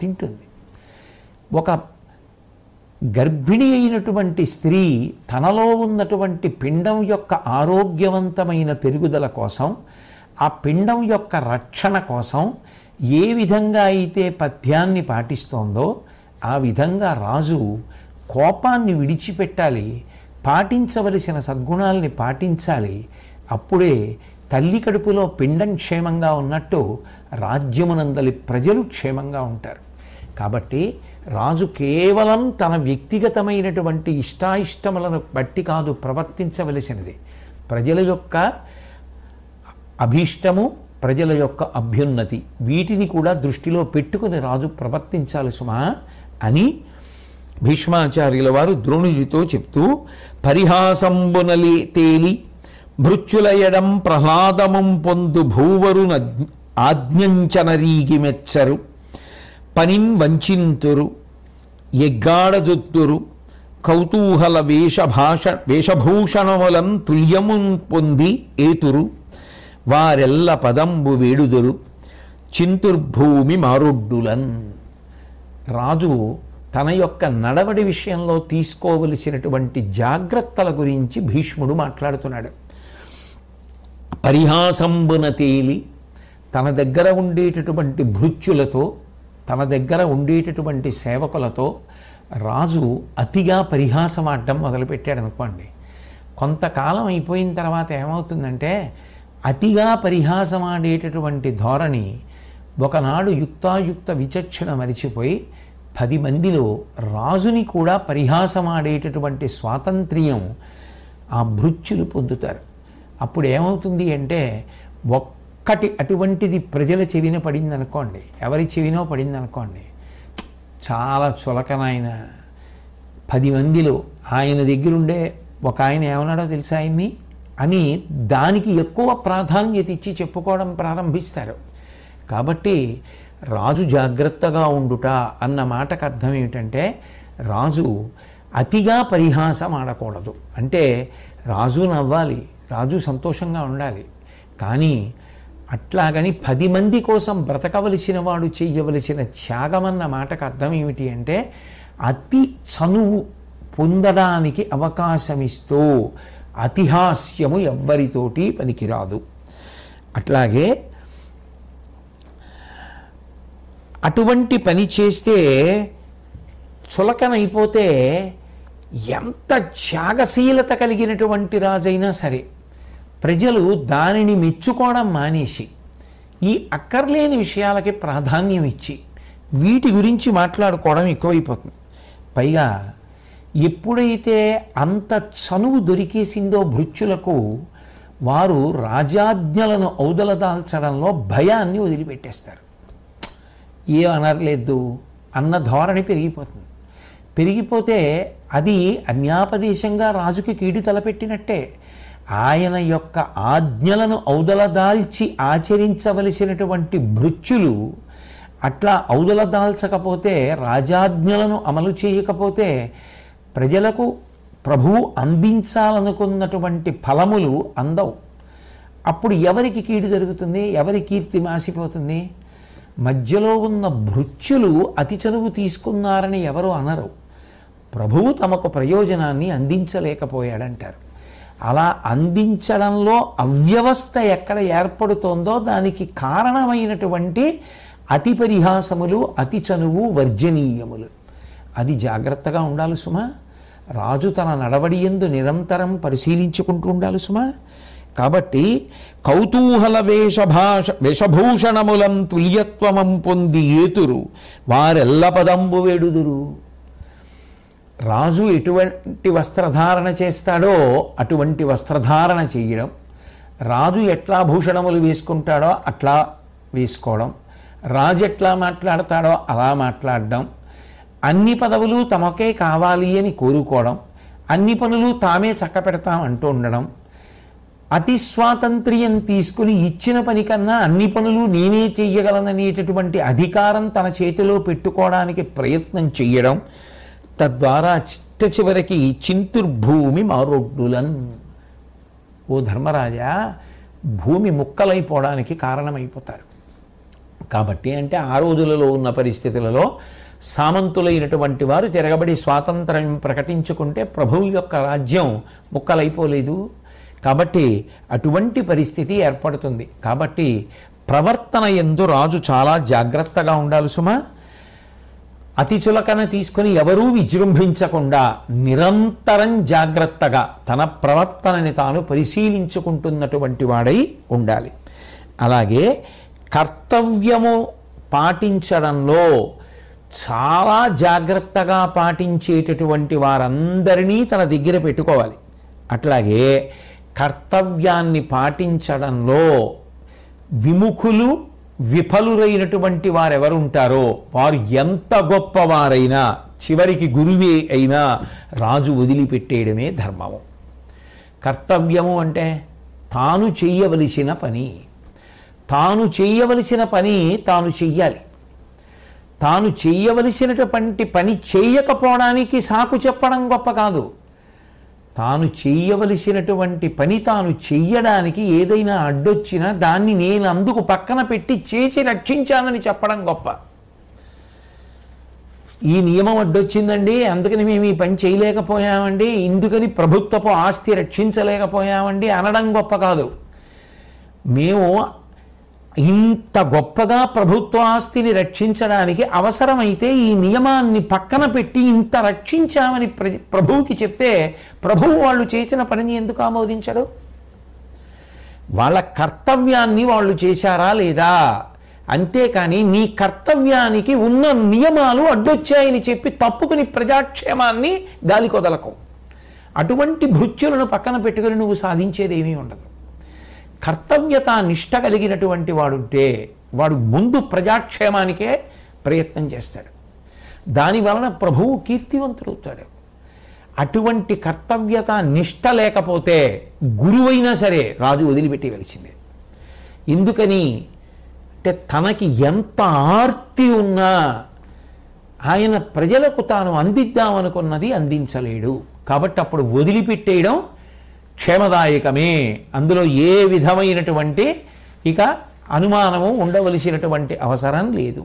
తింటుంది. ఒక గర్భిణి అయినటువంటి స్త్రీ తనలో ఉన్నటువంటి పిండం యొక్క ఆరోగ్యవంతమైన పెరుగుదల కోసం, ఆ పిండం యొక్క రక్షణ కోసం ఏ విధంగా అయితే పథ్యాన్ని పాటిస్తోందో ఆ విధంగా రాజు కోపాన్ని విడిచిపెట్టాలి, పాటించవలసిన సద్గుణాల్ని పాటించాలి. అప్పుడే తల్లి కడుపులో పిండం క్షేమంగా ఉన్నట్టు రాజ్యమునందలి ప్రజలు క్షేమంగా ఉంటారు. కాబట్టి రాజు కేవలం తన వ్యక్తిగతమైనటువంటి ఇష్టాయిష్టములను బట్టి కాదు ప్రవర్తించవలసినది, ప్రజల యొక్క అభీష్టము, ప్రజల యొక్క అభ్యున్నతి, వీటిని కూడా దృష్టిలో పెట్టుకుని రాజు ప్రవర్తించాలి సుమా అని భీష్మాచార్యుల వారు ద్రోణుడితో చెప్తూ, పరిహాసంబునలి తేలి భృత్యులయడం ప్రహ్లాదముం పొందు భూవరున ఆజ్ఞంచనరీగి మెచ్చరు పనిన్ వంచింతురు ఎగ్గాడజొత్తురు కౌతూహల వేషభూషణములం తుల్యమున్ పొంది ఏతురు వారెల్ల పదంబు వేడుదురు చింతుర్భూమి మారొడ్డులన్. రాజు తన యొక్క నడవడి విషయంలో తీసుకోవలసినటువంటి జాగ్రత్తల గురించి భీష్ముడు మాట్లాడుతున్నాడు. పరిహాసంబున తేలి తన దగ్గర ఉండేటటువంటి భృత్యులతో, తన దగ్గర ఉండేటటువంటి సేవకులతో రాజు అతిగా పరిహాసమాడడం మొదలుపెట్టాడు అనుకోండి. కొంతకాలం అయిపోయిన తర్వాత ఏమవుతుందంటే అతిగా పరిహాసమాడేటటువంటి ధోరణి ఒకనాడు యుక్తాయుక్త విచక్షణ మరిచిపోయి 10 మందిలో రాజుని కూడా పరిహాసమాడేటటువంటి స్వాతంత్ర్యం ఆ భృత్యులు పొందుతారు. అప్పుడు ఏమవుతుంది అంటే ఒక్కటి అటువంటిది ప్రజల చెవిన పడిందనుకోండి, ఎవరి చెవినో పడిందనుకోండి, చాలా చులకనాయన 10 మందిలో ఆయన దగ్గరుండే ఒక ఆయన ఏమన్నాడో తెలుసా ఆయన్ని అని దానికి ఎక్కువ ప్రాధాన్యత ఇచ్చి చెప్పుకోవడం ప్రారంభిస్తారు. కాబట్టి రాజు జాగ్రత్తగా ఉండుట అన్న మాటకు అర్థం ఏమిటంటే రాజు అతిగా పరిహాసం ఆడకూడదు. అంటే రాజు నవ్వాలి, రాజు సంతోషంగా ఉండాలి. కానీ అట్లాగని 10 మంది కోసం బ్రతకవలసిన వాడు చెయ్యవలసిన త్యాగమన్న మాటకు అర్థం ఏమిటి అంటే అతి చనువు పొందడానికి అవకాశమిస్తూ అతిహాస్యము ఎవ్వరితోటి పనికిరాదు. అట్లాగే అటువంటి పని చేస్తే చులకనైపోతే ఎంత త్యాగశీలత కలిగినటువంటి రాజైనా సరే ప్రజలు దానిని మెచ్చుకోవడం మానేసి ఈ అక్కర్లేని విషయాలకి ప్రాధాన్యం ఇచ్చి వీటి గురించి మాట్లాడుకోవడం ఎక్కువైపోతుంది. పైగా ఎప్పుడైతే అంత చనువు దొరికేసిందో భృత్యులకు వారు రాజాజ్ఞలను ఔదలదాల్చడంలో భయాన్ని వదిలిపెట్టేస్తారు. ఏం అనర్లేదు అన్న ధోరణి పెరిగిపోతుంది. పెరిగిపోతే అది అన్యాపదేశంగా రాజుకి కీడు తలపెట్టినట్టే. ఆయన యొక్క ఆజ్ఞలను ఔదలదాల్చి ఆచరించవలసినటువంటి భృత్యులు అట్లా ఔదలదాల్చకపోతే, రాజాజ్ఞలను అమలు చేయకపోతే ప్రజలకు ప్రభువు అందించాలనుకున్నటువంటి ఫలములు అందవు. అప్పుడు ఎవరికి కీడు జరుగుతుంది? ఎవరి కీర్తి మాసిపోతుంది? మధ్యలో ఉన్న భృత్యులు అతి చనువు తీసుకున్నారని ఎవరు అనరు. ప్రభువు తమకు ప్రయోజనాన్ని అందించలేకపోయాడంటారు. అలా అందించడంలో అవ్యవస్థ ఎక్కడ ఏర్పడుతోందో దానికి కారణమైనటువంటి అతి పరిహాసములు, అతి చనువు వర్జనీయములు. అది జాగ్రత్తగా ఉండాలి సుమా. రాజు తన నడవడి యందు నిరంతరం పరిశీలించుకుంటూ ఉండాలి సుమా. కాబట్టి కౌతూహల వేషభూషణములం తుల్యత్వమం పొంది ఏతురు వారెల్ల పదంబు వేడుదురు. రాజు ఎటువంటి వస్త్రధారణ చేస్తాడో అటువంటి వస్త్రధారణ చేయడం, రాజు ఎట్లా భూషణములు వేసుకుంటాడో అట్లా వేసుకోవడం, రాజు ఎట్లా మాట్లాడతాడో అలా మాట్లాడడం, అన్ని పదవులు తమకే కావాలి అని కోరుకోవడం, అన్ని పనులు తామే చక్కపెడతాం అంటూ ఉండడం, అతి స్వాతంత్ర్యం తీసుకుని ఇచ్చిన పని కన్నా అన్ని పనులు నేనే చెయ్యగలననేటటువంటి అధికారం తన చేతిలో పెట్టుకోవడానికి ప్రయత్నం చెయ్యడం, తద్వారా చిట్ట చివరికి చింతుర్భూమి మారొడ్డులన్. ఓ ధర్మరాజా, భూమి ముక్కలైపోవడానికి కారణమైపోతారు. కాబట్టి అంటే ఆ రోజులలో ఉన్న పరిస్థితులలో సామంతులైనటువంటి వారు తిరగబడి స్వాతంత్రం ప్రకటించుకుంటే ప్రభువు యొక్క రాజ్యం ముక్కలైపోలేదు. కాబట్టి అటువంటి పరిస్థితి ఏర్పడుతుంది. కాబట్టి ప్రవర్తన యందు రాజు చాలా జాగ్రత్తగా ఉండాలి సుమా. అతి చులకన తీసుకొని ఎవరూ విజృంభించకుండా నిరంతరం జాగ్రత్తగా తన ప్రవర్తనని తాను పరిశీలించుకుంటున్నటువంటి వాడై ఉండాలి. అలాగే కర్తవ్యము పాటించడంలో చాలా జాగ్రత్తగా పాటించేటటువంటి వారందరినీ తన దగ్గర పెట్టుకోవాలి. అట్లాగే కర్తవ్యాన్ని పాటించడంలో విముఖులు విఫలురైనటువంటి వారెవరు ఉంటారో వారు ఎంత గొప్పవారైనా చివరికి గురువే అయినా రాజు వదిలిపెట్టేయడమే ధర్మము. కర్తవ్యము అంటే తాను చెయ్యవలసిన పని, తాను చేయవలసిన పని తాను చెయ్యాలి. తాను చేయవలసినటువంటి పని చేయకపోవడానికి సాకు చెప్పడం గొప్ప కాదు. తాను చేయవలసినటువంటి పని తాను చెయ్యడానికి ఏదైనా అడ్డొచ్చినా దాన్ని నేను అందుకు పక్కన పెట్టి చేసి రక్షించానని చెప్పడం గొప్ప. ఈ నియమం అడ్డొచ్చిందండి, అందుకని మేము ఈ పని చేయలేకపోయామండి, ఇందుకని ప్రభుత్వపు ఆస్తి రక్షించలేకపోయామండి అనడం గొప్ప కాదు. మేము ఇంత గొప్పగా ప్రభుత్వ ఆస్తిని రక్షించడానికి అవసరమైతే ఈ నియమాన్ని పక్కన పెట్టి ఇంత రక్షించామని ప్రభువుకి చెప్తే ప్రభువు వాళ్ళు చేసిన పనిని ఎందుకు ఆమోదించడు? వాళ్ళ కర్తవ్యాన్ని వాళ్ళు చేశారా లేదా? అంతేకాని నీ కర్తవ్యానికి ఉన్న నియమాలు అడ్డొచ్చాయని చెప్పి తప్పుకుని ప్రజాక్షేమాన్ని గాలికొదలకు. అటువంటి భృత్యులను పక్కన పెట్టుకుని నువ్వు సాధించేది ఏమీ ఉండదు. కర్తవ్యత నిష్ట కలిగినటువంటి వాడుంటే వాడు ముందు ప్రజాక్షేమానికే ప్రయత్నం చేస్తాడు. దానివలన ప్రభువు కీర్తివంతుడవుతాడు. అటువంటి కర్తవ్యత నిష్ట లేకపోతే గురువైనా సరే రాజు వదిలిపెట్టేవలసిందే. ఎందుకని అంటే తనకి ఎంత ఆర్తి ఉన్నా ఆయన ప్రజలకు తాను అందిద్దామనుకున్నది అందించలేడు. కాబట్టి అప్పుడు వదిలిపెట్టేయడం క్షేమదాయకమే. అందులో ఏ విధమైనటువంటి ఇక అనుమానము ఉండవలసినటువంటి అవసరం లేదు.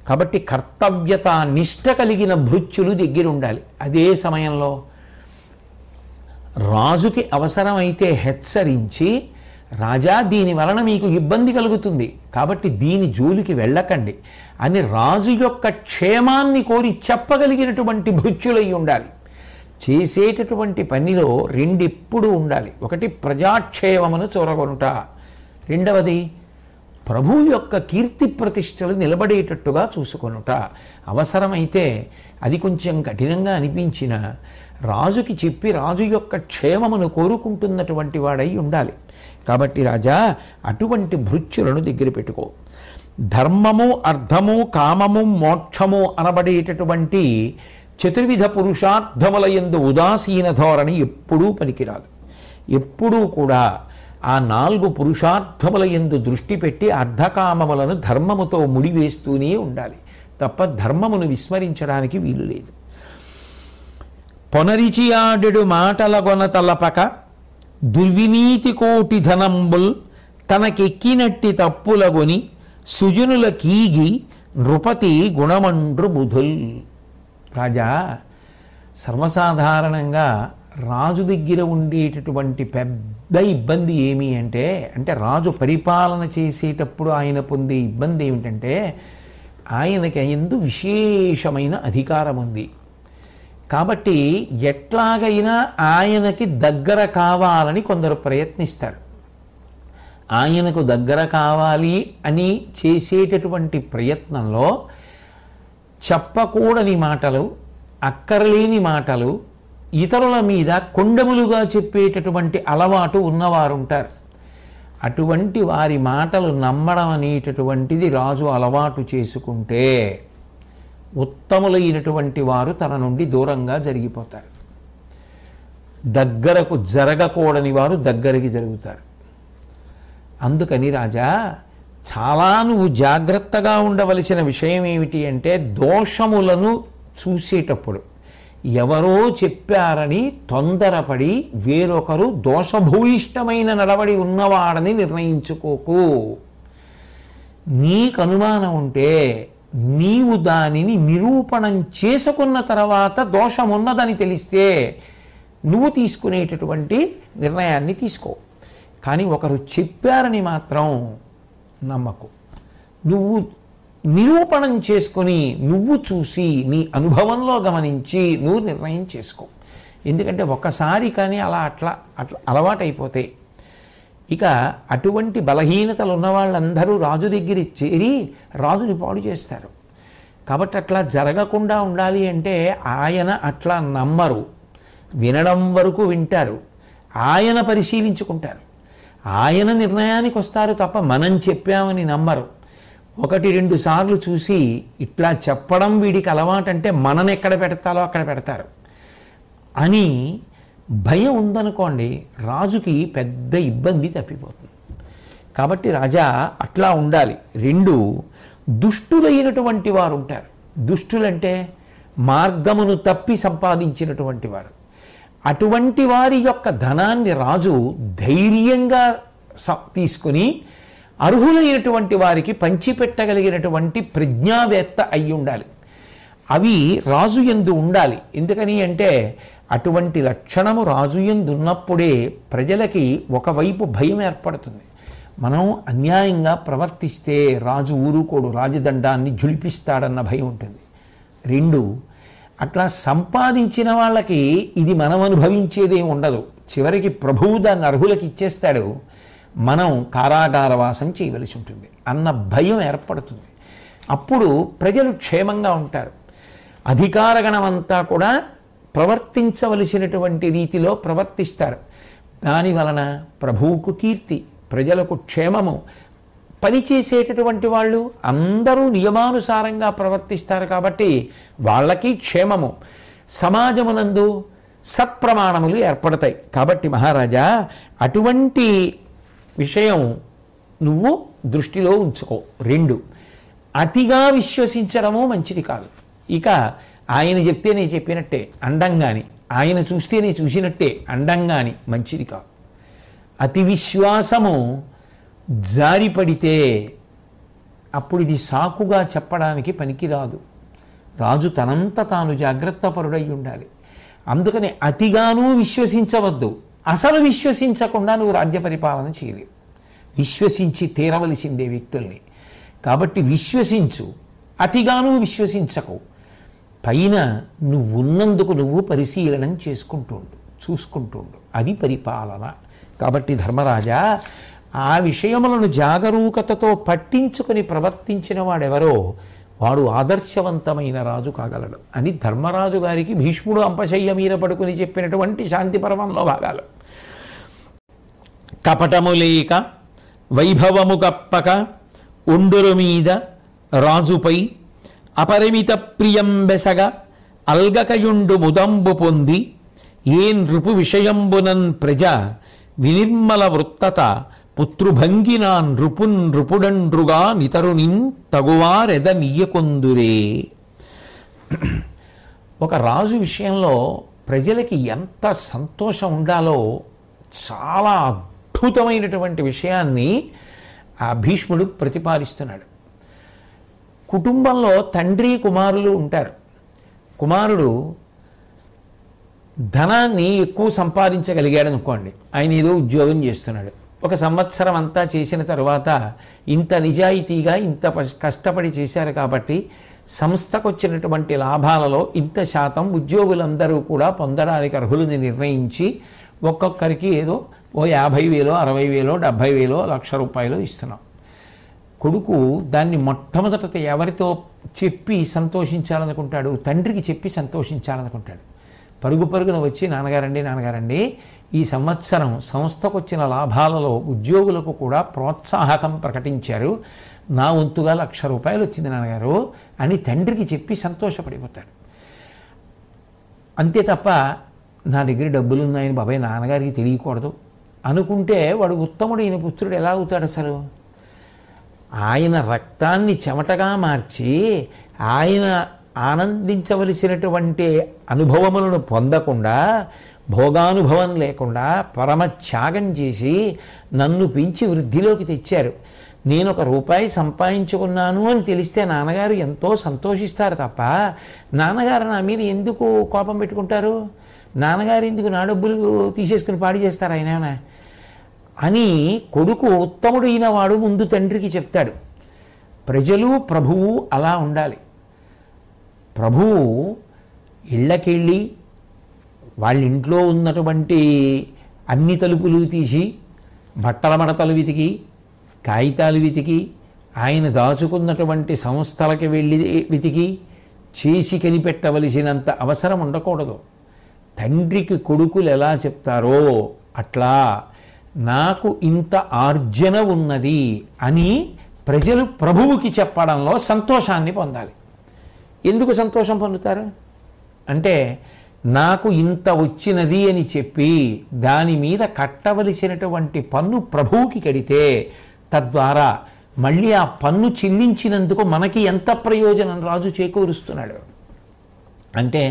కాబట్టి కర్తవ్యత నిష్ట కలిగిన భృత్యులు దగ్గర ఉండాలి. అదే సమయంలో రాజుకి అవసరమైతే హెచ్చరించి, రాజా దీని వలన మీకు ఇబ్బంది కలుగుతుంది కాబట్టి దీని జోలికి వెళ్ళకండి అని రాజు యొక్క క్షేమాన్ని కోరి చెప్పగలిగినటువంటి భృత్యులై ఉండాలి. చేసేటటువంటి పనిలో రెండెప్పుడు ఉండాలి. ఒకటి ప్రజాక్షేమమును చూరగొనుట, రెండవది ప్రభువు యొక్క కీర్తి ప్రతిష్టలు నిలబడేటట్టుగా చూసుకొనుట. అవసరమైతే అది కొంచెం కఠినంగా అనిపించిన రాజుకి చెప్పి రాజు యొక్క క్షేమమును కోరుకుంటున్నటువంటి వాడై ఉండాలి. కాబట్టి రాజా అటువంటి భృత్యులను దగ్గర పెట్టుకో. ధర్మము, అర్థము, కామము, మోక్షము అనబడేటటువంటి చతుర్విధ పురుషార్థముల యందు ఉదాసీన ధోరణి ఎప్పుడూ పనికిరాదు. ఎప్పుడూ కూడా ఆ 4 పురుషార్థముల యందు దృష్టి పెట్టి అర్ధకామములను ధర్మముతో ముడివేస్తూనే ఉండాలి తప్ప ధర్మమును విస్మరించడానికి వీలు లేదు. పొనరిచి ఆడెడు మాటల గొన తలపక దుర్వినీతి కోటి ధనంబుల్ తనకెక్కినట్టి తప్పులగొని సుజనుల కీగి నృపతి గుణమండ్రు బుధుల్. రాజా, సర్వసాధారణంగా రాజు దగ్గర ఉండేటటువంటి పెద్ద ఇబ్బంది ఏమి అంటే రాజు పరిపాలన చేసేటప్పుడు ఆయన పొందే ఇబ్బంది ఏమిటంటే ఆయనకి ఎందు విశేషమైన అధికారం ఉంది. కాబట్టి ఎట్లాగైనా ఆయనకి దగ్గర కావాలని కొందరు ప్రయత్నిస్తారు. ఆయనకు దగ్గర కావాలి అని చేసేటటువంటి ప్రయత్నంలో చెప్పకూడని మాటలు, అక్కర్లేని మాటలు, ఇతరుల మీద కొండములుగా చెప్పేటటువంటి అలవాటు ఉన్నవారు ఉంటారు. అటువంటి వారి మాటలు నమ్మడం అనేటటువంటిది రాజు అలవాటు చేసుకుంటే ఉత్తములైనటువంటి వారు తన నుండి దూరంగా జరిగిపోతారు. దగ్గరకు జరగకూడని వారు దగ్గరికి జరుగుతారు. అందుకని రాజా, చాలా నువ్వు జాగ్రత్తగా ఉండవలసిన విషయం ఏమిటి అంటే దోషములను చూసేటప్పుడు ఎవరో చెప్పారని తొందరపడి వేరొకరు దోషభూయిష్టమైన నడవడి ఉన్నవాడని నిర్ణయించుకోకు. నీకు అనుమానం ఉంటే నీవు దానిని నిరూపణం చేసుకున్న తర్వాత దోషమున్నదని తెలిస్తే నువ్వు తీసుకునేటటువంటి నిర్ణయాన్ని తీసుకో. కానీ ఒకరు చెప్పారని మాత్రం నమ్మకు. నువ్వు నిరూపణం చేసుకొని నువ్వు చూసి నీ అనుభవంలో గమనించి నువ్వు నిర్ణయం చేసుకో. ఎందుకంటే ఒకసారి కానీ అట్లా అలవాటైపోతే ఇక అటువంటి బలహీనతలు ఉన్న వాళ్ళందరూ రాజు దగ్గర చేరి రాజుని పాడు చేస్తారు. కాబట్టి అట్లా జరగకుండా ఉండాలి అంటే ఆయన అట్లా నమ్మరు, వినడం వరకు వింటారు, ఆయన పరిశీలించుకుంటారు, ఆయన నిర్ణయానికి వస్తారు తప్ప మనం చెప్పామని నమ్మరు. 1-2 సార్లు చూసి ఇట్లా చెప్పడం వీడికి అలవాటంటే మనని ఎక్కడ పెడతాలో అక్కడ పెడతారు అని భయం ఉందనుకోండి, రాజుకి పెద్ద ఇబ్బంది తప్పిపోతుంది. కాబట్టి రాజా అట్లా ఉండాలి. 2 దుష్టులైనటువంటి వారు ఉంటారు. దుష్టులంటే మార్గమును తప్పి సంపాదించినటువంటి వారు. అటువంటి వారి యొక్క ధనాన్ని రాజు ధైర్యంగా తీసుకుని అర్హులైనటువంటి వారికి పంచిపెట్టగలిగినటువంటి ప్రజ్ఞావేత్త అయి ఉండాలి. అవి రాజు యందు ఉండాలి. ఎందుకని అంటే అటువంటి లక్షణము రాజు యందు ఉన్నప్పుడే ప్రజలకి ఒకవైపు భయం ఏర్పడుతుంది. మనం అన్యాయంగా ప్రవర్తిస్తే రాజు ఊరుకోడు, రాజదండాన్ని జులిపిస్తాడన్న భయం ఉంటుంది. 2 అట్లా సంపాదించిన వాళ్ళకి ఇది మనం అనుభవించేదే ఉండదు. చివరికి ప్రభువు దాన్ని అర్హులకి ఇచ్చేస్తాడు, మనం కారాగారవాసం చేయవలసి ఉంటుంది అన్న భయం ఏర్పడుతుంది. అప్పుడు ప్రజలు క్షేమంగా ఉంటారు. అధికారగణమంతా కూడా ప్రవర్తించవలసినటువంటి రీతిలో ప్రవర్తిస్తారు. దాని వలన ప్రభువుకు కీర్తి, ప్రజలకు క్షేమము. పనిచేసేటటువంటి వాళ్ళు అందరూ నియమానుసారంగా ప్రవర్తిస్తారు కాబట్టి వాళ్ళకి క్షేమము. సమాజమునందు సత్ప్రమాణములు ఏర్పడతాయి. కాబట్టి మహారాజా, అటువంటి విషయం నువ్వు దృష్టిలో ఉంచుకో. 2, అతిగా విశ్వసించడము మంచిది కాదు. ఇక ఆయన చెప్తే నేను చెప్పినట్టే అండంగాని, ఆయన చూస్తే నేను చూసినట్టే అండంగాని మంచిది కాదు. అతి విశ్వాసము జారిపడితే అప్పుడు ఇది సాకుగా చెప్పడానికి పనికిరాదు. రాజు తనంత తాను జాగ్రత్త పరుడై ఉండాలి. అందుకని అతిగానూ విశ్వసించవద్దు, అసలు విశ్వసించకుండా నువ్వు రాజ్య పరిపాలన చేయలేవు. విశ్వసించి తీరవలసిందే వ్యక్తుల్ని. కాబట్టి విశ్వసించు, అతిగానూ విశ్వసించకు. పైన నువ్వు ఉన్నందుకు నువ్వు పరిశీలనం చూసుకుంటుండు. అది పరిపాలన. కాబట్టి ధర్మరాజా, ఆ విషయములను జాగరూకతతో పట్టించుకొని ప్రవర్తించిన వాడెవరో వాడు ఆదర్శవంతమైన రాజు కాగలడు అని ధర్మరాజు గారికి భీష్ముడు అంపశయ్య మీద పడుకుని చెప్పినటువంటి శాంతి పర్వంలో భాగాలు. కపటము లేక వైభవము కప్పక ఒండురు మీద రాజుపై అపరిమిత ప్రియంబెసగ అల్గకయుండు ముదంబు పొంది ఏ నృపు విషయంబునన్ ప్రజ వినిర్మల వృత్తత పుత్రుభంగినా నృపుడండ్రుగా నితరునిన్ తగువారెద నీయకొందురే. ఒక రాజు విషయంలో ప్రజలకి ఎంత సంతోషం ఉండాలో చాలా అద్భుతమైనటువంటి విషయాన్ని ఆ భీష్ముడు ప్రతిపాదిస్తున్నాడు. కుటుంబంలో తండ్రి కుమారులు ఉంటారు. కుమారుడు ధనాన్ని ఎక్కువ సంపాదించగలిగాడు అనుకోండి, ఆయన ఏదో ఉద్యోగం చేస్తున్నాడు. 1 సంవత్సరం అంతా చేసిన తరువాత ఇంత నిజాయితీగా ఇంత కష్టపడి చేశారు కాబట్టి సంస్థకు వచ్చినటువంటి లాభాలలో ఇంత శాతం ఉద్యోగులందరూ కూడా పొందడానికి అర్హులని నిర్ణయించి ఒక్కొక్కరికి ఏదో 50,000, 60,000, 70,000, ₹1,00,000 ఇస్తున్నాం. కొడుకు దాన్ని మొట్టమొదట ఎవరితో చెప్పి సంతోషించాలనుకుంటాడు? తండ్రికి చెప్పి సంతోషించాలనుకుంటాడు. పరుగున వచ్చి నాన్నగారండి ఈ సంవత్సరం సంస్థకు వచ్చిన లాభాలలో ఉద్యోగులకు కూడా ప్రోత్సాహకం ప్రకటించారు, నా వంతుగా ₹1,00,000 వచ్చింది నాన్నగారు అని తండ్రికి చెప్పి సంతోషపడిపోతాడు. అంతే తప్ప నా దగ్గర డబ్బులు ఉన్నాయని బాబాయ్ నాన్నగారికి తెలియకూడదు అనుకుంటే వాడు ఉత్తముడైన పుత్రుడు ఎలా అవుతాడు? అసలు ఆయన రక్తాన్ని చెమటగా మార్చి ఆయన ఆనందించవలసినటువంటి అనుభవములను పొందకుండా, భోగానుభవం లేకుండా పరమత్యాగం చేసి నన్ను పెంచి వృద్ధిలోకి తెచ్చారు. నేను ₹1 సంపాదించుకున్నాను అని తెలిస్తే నాన్నగారు ఎంతో సంతోషిస్తారు తప్ప నాన్నగారు నా మీద ఎందుకు కోపం పెట్టుకుంటారు? నాన్నగారు ఎందుకు నా డబ్బులు తీసేసుకుని పాడి చేస్తారు ఆయన అని కొడుకు ఉత్తముడైన వాడు ముందు తండ్రికి చెప్తాడు. ప్రజలు ప్రభువు అలా ఉండాలి. ప్రభువు ఇళ్ళకెళ్ళి వాళ్ళ ఇంట్లో ఉన్నటువంటి అన్ని తలుపులు తీసి బట్టల మడతలు వెతికి కాగితాలు వెతికి ఆయన దాచుకున్నటువంటి సంస్థలకి వెళ్ళి వెతికి చేసి కనిపెట్టవలసినంత అవసరం ఉండకూడదు. తండ్రికి కొడుకులు ఎలా చెప్తారో అట్లా నాకు ఇంత ఆర్జన ఉన్నది అని ప్రజలు ప్రభువుకి చెప్పడంలో సంతోషాన్ని పొందాలి. ఎందుకు సంతోషం పొందుతారు అంటే నాకు ఇంత వచ్చినది అని చెప్పి దాని మీద కట్టవలసినటువంటి పన్ను ప్రభువుకి కడితే తద్వారా మళ్ళీ ఆ పన్ను చెల్లించినందుకు మనకి ఎంత ప్రయోజనం రాజు చేకూరుస్తున్నాడు అంటే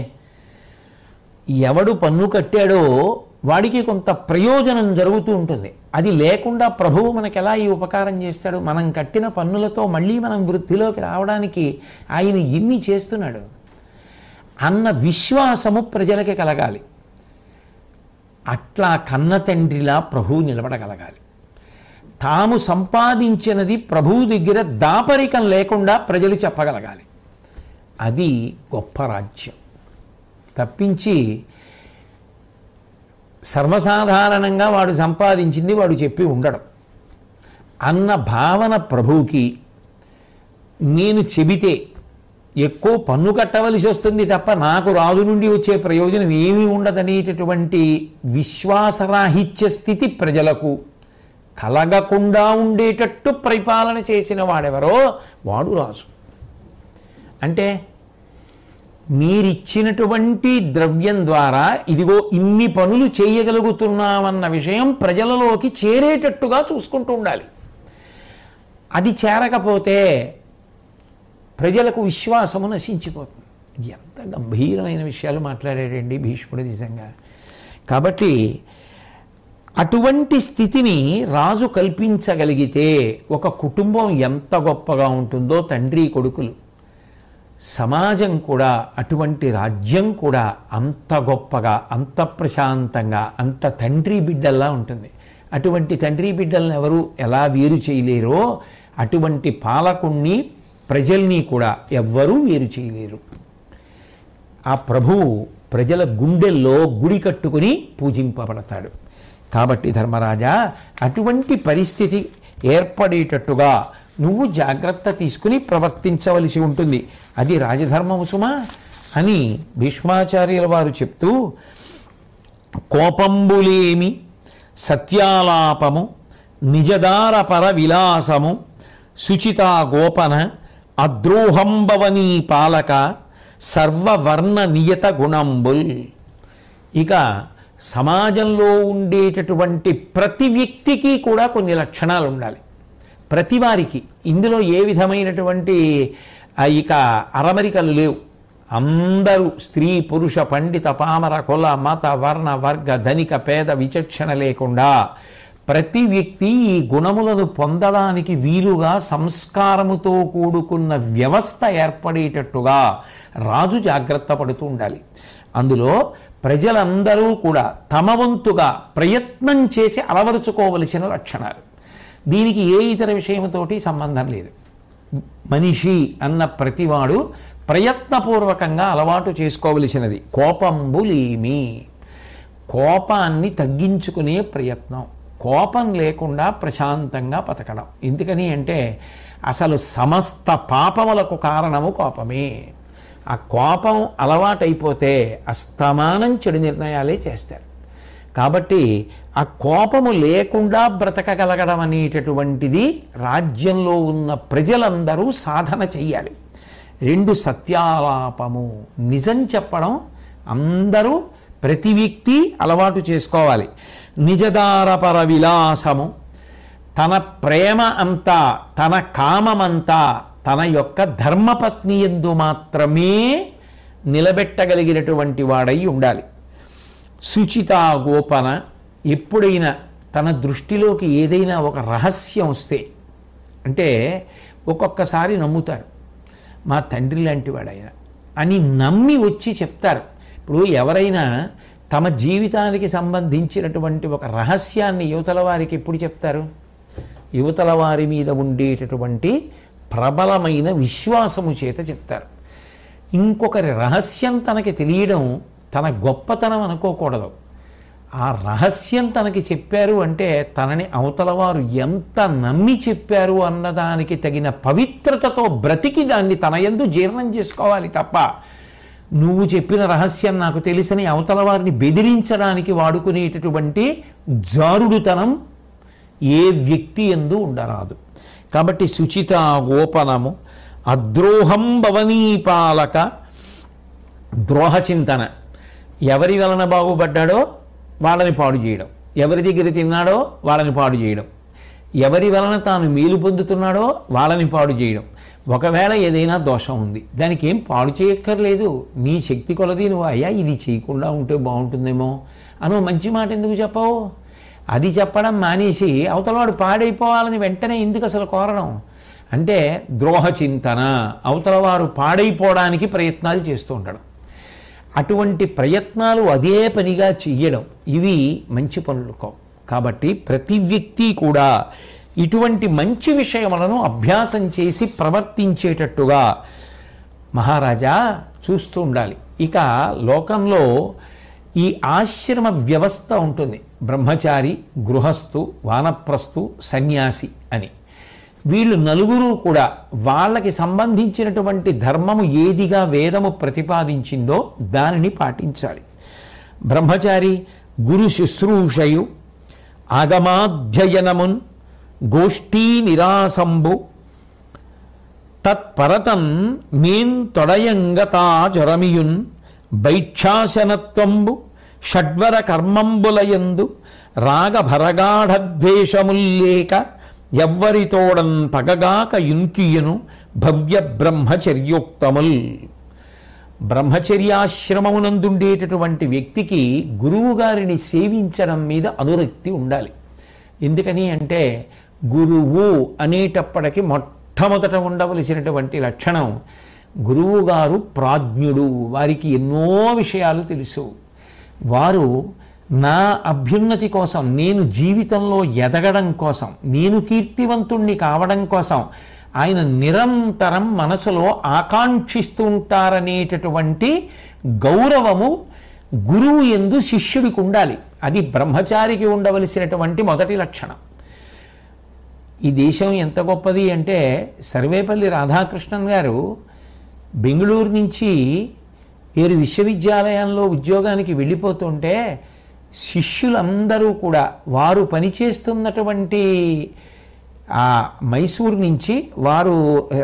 ఎవడు పన్ను కట్టాడో వాడికి కొంత ప్రయోజనం జరుగుతూ ఉంటుంది. అది లేకుండా ప్రభువు మనకు ఎలా ఈ ఉపకారం చేస్తాడు? మనం కట్టిన పన్నులతో మళ్ళీ మనం వృద్ధిలోకి రావడానికి ఆయన ఎన్ని చేస్తున్నాడు అన్న విశ్వాసము ప్రజలకి కలగాలి. అట్లా కన్న తండ్రిలా ప్రభువు నిలబడగలగాలి. తాము సంపాదించినది ప్రభువు దగ్గర దాపరికం లేకుండా ప్రజలు చెప్పగలగాలి. అది గొప్ప రాజ్యం. తప్పించి సర్వసాధారణంగా వాడు సంపాదించింది వాడు చెప్పి ఉండడం అన్న భావన ప్రభువుకి నేను చెబితే ఎక్కువ పన్ను కట్టవలసి వస్తుంది తప్ప నాకు రాజు నుండి వచ్చే ప్రయోజనం ఏమీ ఉండదనేటటువంటి విశ్వాసరాహిత్య స్థితి ప్రజలకు కలగకుండా ఉండేటట్టు పరిపాలన చేసిన వాడెవరో వాడు రాజు. అంటే మీరిచ్చినటువంటి ద్రవ్యం ద్వారా ఇదిగో ఇన్ని పనులు చేయగలుగుతున్నామన్న విషయం ప్రజలలోకి చేరేటట్టుగా చూసుకుంటూ ఉండాలి. అది చేరకపోతే ప్రజలకు విశ్వాసము నశించిపోతుంది. ఎంత గంభీరమైన విషయాలు మాట్లాడాడండి భీష్ముడు నిజంగా. కాబట్టి అటువంటి స్థితిని రాజు కల్పించగలిగితే ఒక కుటుంబం ఎంత గొప్పగా ఉంటుందో, తండ్రి కొడుకులు, సమాజం కూడా, అటువంటి రాజ్యం కూడా అంత గొప్పగా, అంత ప్రశాంతంగా, అంత తండ్రి బిడ్డల్లా ఉంటుంది. అటువంటి తండ్రి బిడ్డలను ఎవరు ఎలా వేరు చేయలేరో అటువంటి పాలకుణ్ణి, ప్రజల్ని కూడా ఎవ్వరూ వేరు చేయలేరు. ఆ ప్రభువు ప్రజల గుండెల్లో గుడి కట్టుకుని పూజింపబడతాడు. కాబట్టి ధర్మరాజా, అటువంటి పరిస్థితి ఏర్పడేటట్టుగా నువ్వు జాగ్రత్త తీసుకుని ప్రవర్తించవలసి ఉంటుంది. అది రాజధర్మము సుమా అని భీష్మాచార్యుల వారు చెప్తూ, కోపంబులేమి సత్యాలాపము నిజదార పర విలాసము శుచితా గోపన అద్రోహంబవనీ పాలక సర్వవర్ణ నియత గుణంబుల్. ఇక సమాజంలో ఉండేటటువంటి ప్రతి వ్యక్తికి కూడా కొన్ని లక్షణాలు ఉండాలి. ప్రతి వారికి ఇందులో ఏ విధమైనటువంటి ఇక అరమరికలు లేవు. అందరూ స్త్రీ పురుష పండిత పామర కుల మత వర్ణ వర్గ ధనిక పేద విచక్షణ లేకుండా ప్రతి వ్యక్తి ఈ గుణములను పొందడానికి వీలుగా సంస్కారముతో కూడుకున్న వ్యవస్థ ఏర్పడేటట్టుగా రాజు జాగ్రత్త పడుతూ ఉండాలి. అందులో ప్రజలందరూ కూడా తమ వంతుగా ప్రయత్నం చేసి అలవరుచుకోవలసిన లక్షణాలు. దీనికి ఏ ఇతర విషయంతోటి సంబంధం లేదు. మనిషి అన్న ప్రతివాడు ప్రయత్నపూర్వకంగా అలవాటు చేసుకోవలసినది కోపంబులేమి. కోపాన్ని తగ్గించుకునే ప్రయత్నం. కోపం లేకుండా ప్రశాంతంగా బతకడం. ఎందుకని అంటే అసలు సమస్త పాపములకు కారణము కోపమే. ఆ కోపం అలవాటైపోతే అస్తమానం చెడు నిర్ణయాలే చేస్తారు. కాబట్టి ఆ కోపము లేకుండా బ్రతకగలగడం అనేటటువంటిది రాజ్యంలో ఉన్న ప్రజలందరూ సాధన చెయ్యాలి. 2 సత్యాలాపము, నిజం చెప్పడం అందరూ ప్రతి వ్యక్తి అలవాటు చేసుకోవాలి. నిజదారపర విలాసము, తన ప్రేమ అంతా, తన కామమంతా తన యొక్క ధర్మపత్ని యందు మాత్రమే నిలబెట్టగలిగినటువంటి వాడై ఉండాలి. శుచితా గోపన, ఎప్పుడైనా తన దృష్టిలోకి ఏదైనా ఒక రహస్యం వస్తే, అంటే ఒక్కొక్కసారి నమ్ముతారు మా తండ్రి లాంటి వాడైనా అని నమ్మి వచ్చి చెప్తారు. ఇప్పుడు ఎవరైనా తమ జీవితానికి సంబంధించినటువంటి ఒక రహస్యాన్ని యువతల వారికి ఎప్పుడు చెప్తారు? యువతల వారి మీద ఉండేటటువంటి ప్రబలమైన విశ్వాసము చేత చెప్తారు. ఇంకొకరి రహస్యం తనకి తెలియడం తన గొప్పతనం అనుకోకూడదు. ఆ రహస్యం తనకి చెప్పారు అంటే తనని అవతల వారు ఎంత నమ్మి చెప్పారు అన్నదానికి తగిన పవిత్రతతో బ్రతికి దాన్ని తన యందు జీర్ణం చేసుకోవాలి తప్ప నువ్వు చెప్పిన రహస్యం నాకు తెలుసని అవతల వారిని బెదిరించడానికి వాడుకునేటటువంటి జారుడుతనం ఏ వ్యక్తి యందు ఉండరాదు. కాబట్టి శుచిత గోపనము, అద్రోహం భవనీ పాలక, ద్రోహచింతన, ఎవరి వలన బాగుపడ్డాడో వాళ్ళని పాడు చేయడం, ఎవరి దగ్గర తిన్నాడో వాళ్ళని పాడు చేయడం, ఎవరి వలన తాను మేలు పొందుతున్నాడో వాళ్ళని పాడు చేయడం. ఒకవేళ ఏదైనా దోషం ఉంది, దానికి ఏం పాడు చేయక్కర్లేదు, నీ శక్తి కొలది నువ్వు అయ్యా ఇది చేయకుండా ఉంటే బాగుంటుందేమో అనో మంచి మాట ఎందుకు చెప్పవు? అది చెప్పడం మానేసి అవతలవాడు పాడైపోవాలని వెంటనే ఎందుకు అసలు కోరడం? అంటే ద్రోహ చింతన, అవతలవారు పాడైపోవడానికి ప్రయత్నాలు చేస్తూ ఉండడం. అటువంటి ప్రయత్నాలు అదే పనిగా చెయ్యడం, ఇవి మంచి పనులు కావు. కాబట్టి ప్రతి వ్యక్తి కూడా ఇటువంటి మంచి విషయములను అభ్యాసం చేసి ప్రవర్తించేటట్టుగా మహారాజా చూస్తూ ఉండాలి. ఇక లోకంలో ఈ ఆశ్రమ వ్యవస్థ ఉంటుంది. బ్రహ్మచారి, గృహస్థు, వానప్రస్థు, సన్యాసి అని. వీళ్ళు నలుగురు కూడా వాళ్ళకి సంబంధించినటువంటి ధర్మము ఏదిగా వేదము ప్రతిపాదించిందో దానిని పాటించాలి. బ్రహ్మచారి గురు శుశ్రూషయు ఆగమాధ్యయనమున్ గోష్ఠీ నిరాసంబు తత్పరతన్ మేన్ తొడయంగతాచరమియున్ భైక్షాసనత్వంబు షడ్వర కర్మంబులయందు రాగభరగాఢద్వేషముల్లేక ఎవ్వరితోడన్ పగగాక యున్కియను భవ్య బ్రహ్మచర్యోక్తముల్. బ్రహ్మచర్యాశ్రమమునందుండేటటువంటి వ్యక్తికి గురువు గారిని సేవించడం మీద అనురక్తి ఉండాలి. ఎందుకని అంటే గురువు అనేటప్పటికీ మొట్టమొదట ఉండవలసినటువంటి లక్షణం గురువు గారు ప్రాజ్ఞుడు, వారికి ఎన్నో విషయాలు తెలుసు. వారు నా అభ్యున్నతి కోసం, నేను జీవితంలో ఎదగడం కోసం, నేను కీర్తివంతుణ్ణి కావడం కోసం ఆయన నిరంతరం మనసులో ఆకాంక్షిస్తూ ఉంటారనేటటువంటి గౌరవము గురువు యందు శిష్యుడికి ఉండాలి. అది బ్రహ్మచారికి ఉండవలసినటువంటి మొదటి లక్షణం. ఈ దేశం ఎంత గొప్పది అంటే సర్వేపల్లి రాధాకృష్ణన్ గారు బెంగళూరు నుంచి ఏరు విశ్వవిద్యాలయంలో ఉద్యోగానికి వెళ్ళిపోతుంటే శిష్యులందరూ కూడా వారు పనిచేస్తున్నటువంటి ఆ మైసూరు నుంచి వారు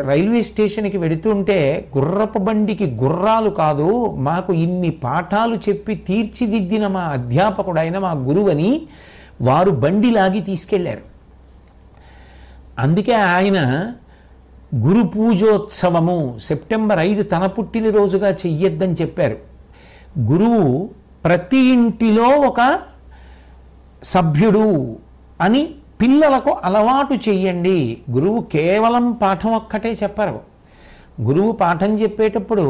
రైల్వే స్టేషన్కి వెడుతుంటే గుర్రపు బండికి గుర్రాలు కాదు, మాకు ఇన్ని పాఠాలు చెప్పి తీర్చిదిద్దిన మా అధ్యాపకుడైన మా గురువని వారు బండి లాగి తీసుకెళ్లారు. అందుకే ఆయన గురు పూజోత్సవము సెప్టెంబర్ 5 తన పుట్టినరోజుగా చెయ్యొద్దని చెప్పారు. గురువు ప్రతి ఇంటిలో ఒక సభ్యుడు అని పిల్లలకు అలవాటు చెయ్యండి. గురువు కేవలం పాఠం ఒక్కటే చెప్పరు. గురువు పాఠం చెప్పేటప్పుడు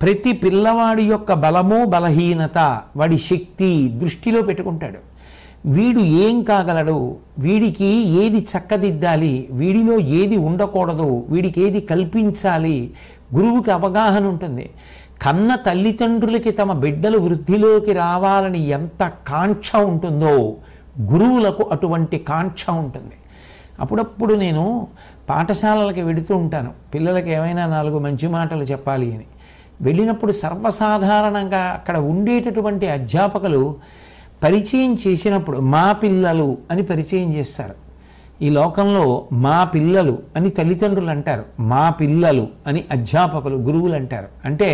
ప్రతి పిల్లవాడి యొక్క బలము బలహీనత, వాడి శక్తి దృష్టిలో పెట్టుకుంటాడు. వీడు ఏం కాగలడు, వీడికి ఏది చక్కదిద్దాలి, వీడిలో ఏది ఉండకూడదు, వీడికి ఏది కల్పించాలి, గురువుకి అవగాహన ఉంటుంది. కన్న తల్లిదండ్రులకి తమ బిడ్డలు వృద్ధిలోకి రావాలని ఎంత కాంక్ష ఉంటుందో గురువులకు అటువంటి కాంక్ష ఉంటుంది. అప్పుడప్పుడు నేను పాఠశాలలకి వెడుతూ ఉంటాను, పిల్లలకి ఏమైనా 4 మంచి మాటలు చెప్పాలి అని. వెళ్ళినప్పుడు సర్వసాధారణంగా అక్కడ ఉండేటటువంటి అధ్యాపకులు పరిచయం చేసినప్పుడు మా పిల్లలు అని పరిచయం చేస్తారు. ఈ లోకంలో మా పిల్లలు అని తల్లిదండ్రులు అంటారు, మా పిల్లలు అని అధ్యాపకులు గురువులు అంటారు. అంటే